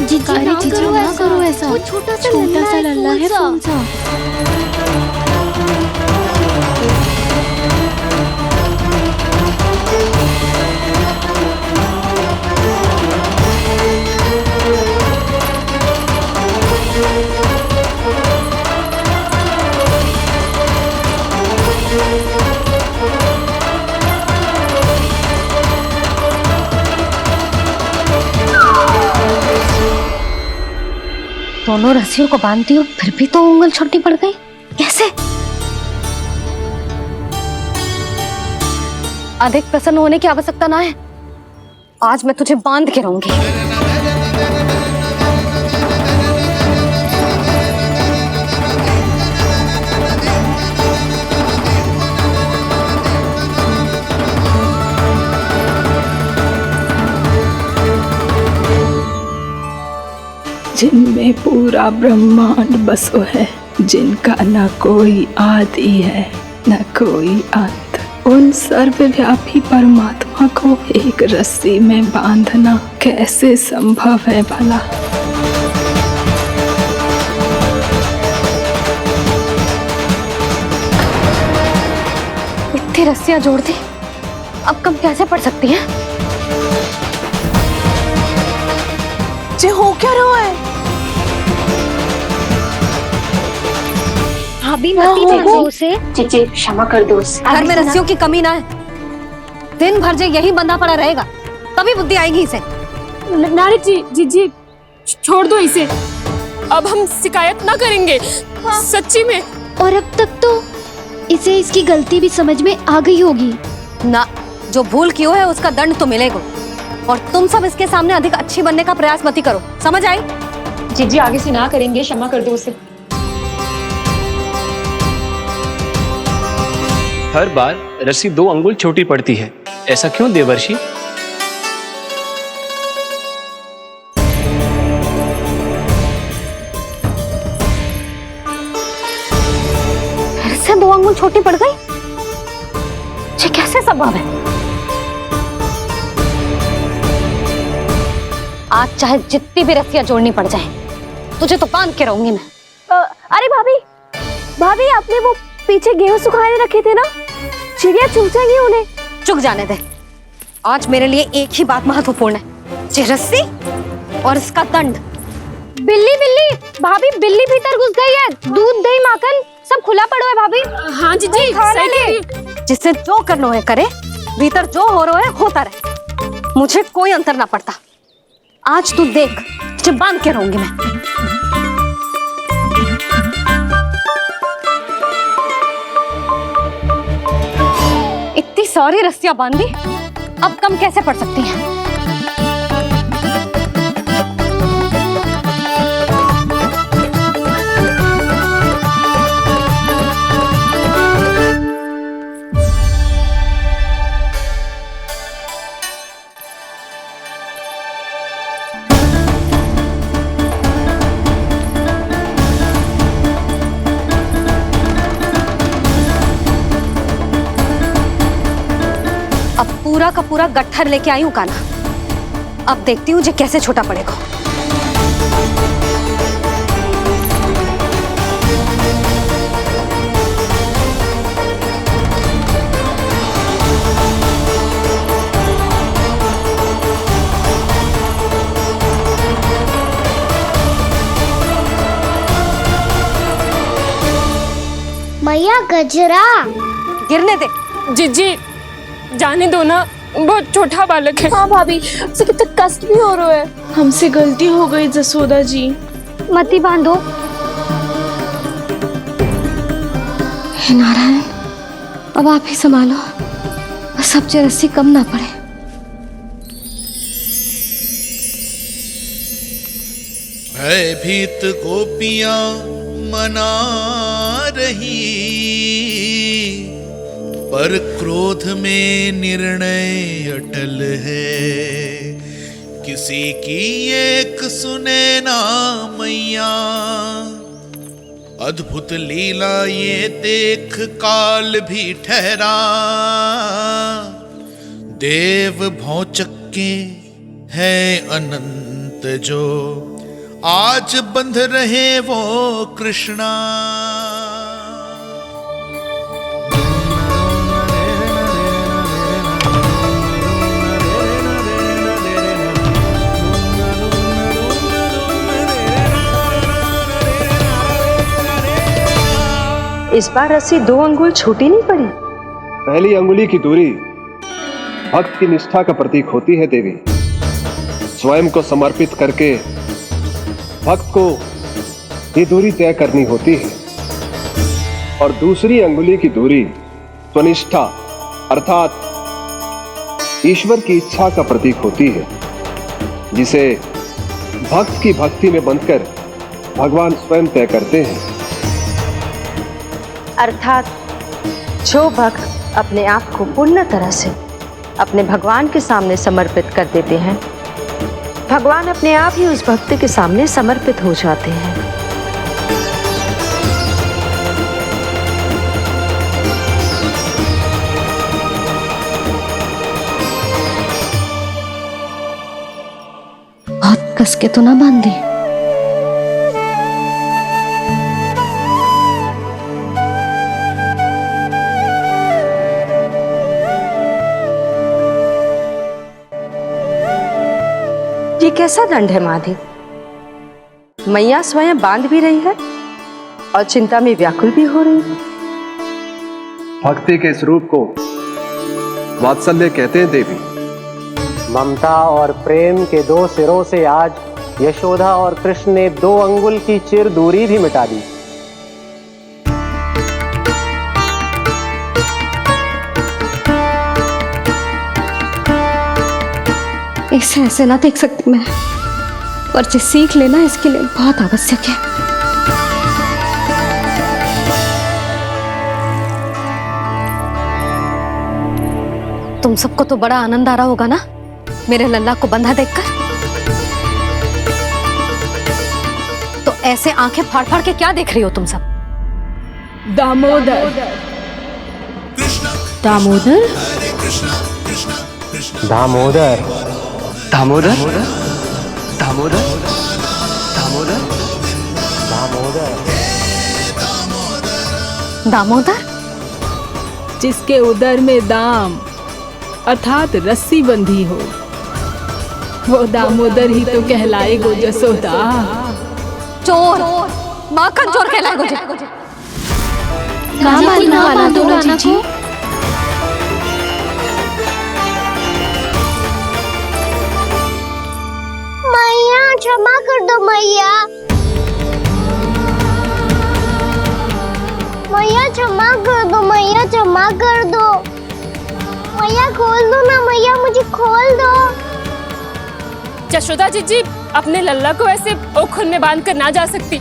जीजी ना करो ऐसा, वो छोटा सा लल्ला है कौन सा? दोनों रस्सियों को बांधती हूँ, फिर भी तो उंगल छोटी पड़ गई। कैसे? अधिक प्रसन्न होने की आवश्यकता ना है, आज मैं तुझे बांध के रहूंगी। जिनमें पूरा ब्रह्मांड बसो है, जिनका न कोई आदि है न कोई अंत, उन सर्वव्यापी परमात्मा को एक रस्सी में बांधना कैसे संभव है भला? इतनी रस्सियां जोड़ दी, अब कम कैसे पड़ सकती हैं? जे हो क्या रहा है? भाभी मती देखो उसे। जीजी क्षमा कर दो उसे। घर में रस्सियों की कमी ना है। दिन भर जे यही बंधा पड़ा रहेगा, तभी बुद्धि आएगी इसे। नारी जी जीजी छोड़ दो इसे, अब हम शिकायत ना करेंगे। सच्ची में। और अब तक तो इसे इसकी गलती भी समझ में आ गई होगी ना। जो भूल की हो है उसका दंड तो मिलेगा, और तुम सब इसके सामने अधिक अच्छी बनने का प्रयास मत करो, समझ आई? जीजी आगे से ना करेंगे, क्षमा कर दो उसे। हर बार रस्सी 2 अंगुल छोटी पड़ती है, ऐसा क्यों देवर्षि? फिर से 2 अंगुल छोटी पड़ गई? ये कैसे संभव है? आज चाहे जितनी भी रस्सियां जोड़नी पड़ जाए, तुझे तो बांध के रहूंगी मैं। अरे भाभी, भाभी आपने वो पीछे गेहूं सुखाने रखे थे ना, चिड़िया चुग जाएंगी उन्हें। चुग जाने दे। आज मेरे लिए एक ही बात महत्वपूर्ण है, ये रस्सी और इसका दंड। बिल्ली बिल्ली, भाभी बिल्ली भीतर घुस गई है। दूध दही माखन सब खुला पड़ा है भाभी। हाँ जीजी सही कह रही है। जिससे जो करना है करे, भीतर जो हो रहा है होता रहे, मुझे कोई अंतर ना पड़ता। आज तू देख, तुझे बांध के रहूंगी मैं। इतनी सारी रस्सियां बांधी, अब कम कैसे पड़ सकती हैं? पूरा का पूरा गट्ठर लेके आई हूँ कान्हा, अब देखती हूँ जे कैसे छोटा पड़ेगा। मैया गजरा गिरने दे। जीजी जाने दो ना, बहुत छोटा बालक है। हाँ भाभी, उसे कितना कष्ट भी हो रहा है। हमसे गलती हो गई जसोदा जी। मती बांधो। हे नारायण, अब आप ही संभालो, बस अब जे रस्सी कम ना पड़े। भयभीत गोपियां मना रही, पर क्रोध में निर्णय अटल है। किसी की एक सुने ना मैया, अद्भुत लीला ये देख काल भी ठहरा। देव भौचक्के है अनंत जो, आज बंध रहे वो कृष्णा। इस बार रस्सी 2 अंगुल छोटी नहीं पड़ी। पहली अंगुली की दूरी भक्त की निष्ठा का प्रतीक होती है देवी। स्वयं को समर्पित करके भक्त को ये दूरी तय करनी होती है, और दूसरी अंगुली की दूरी स्वनिष्ठा अर्थात ईश्वर की इच्छा का प्रतीक होती है, जिसे भक्त की भक्ति में बंधकर भगवान स्वयं तय करते हैं। अर्थात जो भक्त अपने आप को पूर्ण तरह से अपने भगवान के सामने समर्पित कर देते हैं, भगवान अपने आप ही उस भक्त के सामने समर्पित हो जाते हैं। बहुत कस के तो ना बांधी। ये कैसा दंड है माधे? मैया स्वयं बांध भी रही है और चिंता में व्याकुल भी हो रही है। भक्ति के स्वरूप को वात्सल्य कहते हैं देवी। ममता और प्रेम के दो सिरों से आज यशोदा और कृष्ण ने 2 अंगुल की चिर दूरी भी मिटा दी। इसे ऐसे ना देख सकती मैं, और जो सीख लेना इसके लिए बहुत आवश्यक है। तुम सबको तो बड़ा आनंद आ रहा होगा ना मेरे लल्ला को बंधा देखकर। तो ऐसे आंखें फाड़ फाड़ के क्या देख रही हो तुम सब? दामोदर दामोदर दामोदर दामोदर दामोदर दामोदर दामोदर दामोदर जिसके उदर में दाम अर्थात रस्सी बंधी हो, वो दामोदर ही तो कहलाएगो जसोदा। चोर, माखन चोर कहलाएगो जी। कहाँ मालना वाला तो जीजी? मैया क्षमा कर दो मैया। मैया क्षमा कर दो, मैया क्षमा कर दो। मैया खोल दो ना मैया, मुझे खोल दो। जशोदा जीजी अपने लल्ला को ऐसे ओखुन में बांध कर ना जा सकती।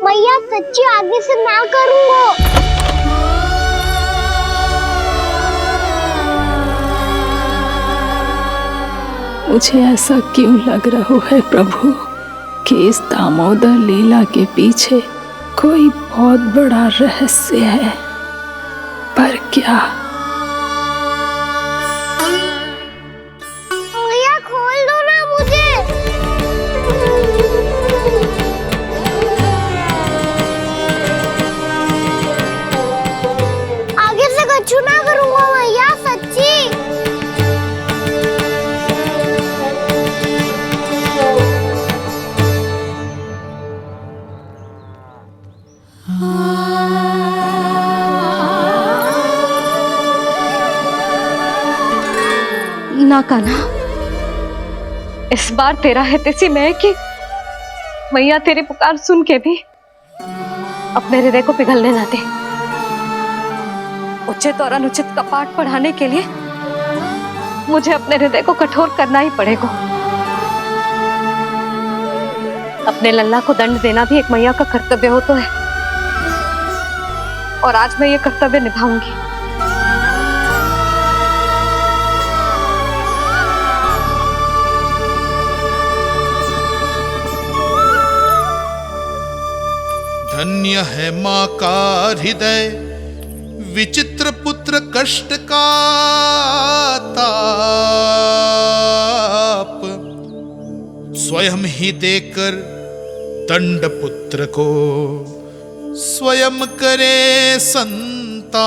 मैया सच्ची आगे से ना करूँगा। मुझे ऐसा क्यों लग रहा है प्रभु कि इस दामोदर लीला के पीछे कोई बहुत बड़ा रहस्य है, पर क्या? मैया खोल दो ना मुझे। आगे से कछु ना करूँगा मैया, सच्ची। ना कान्हा, इस बार तेरा है तेसी मैं कि मैया तेरी पुकार सुन के भी अपने हृदय को पिघलने ना दे। उचित और अनुचित कपाट पढ़ाने के लिए मुझे अपने हृदय को कठोर करना ही पड़ेगा। अपने लल्ला को दंड देना भी एक मैया का कर्तव्य हो तो है, और आज मैं ये कर्तव्य निभाऊंगी। धन्य है माँ का हृदय, विचित्र पुत्र कष्ट का ताप, स्वयं ही देकर दंड पुत्र को स्वयं करे संताप।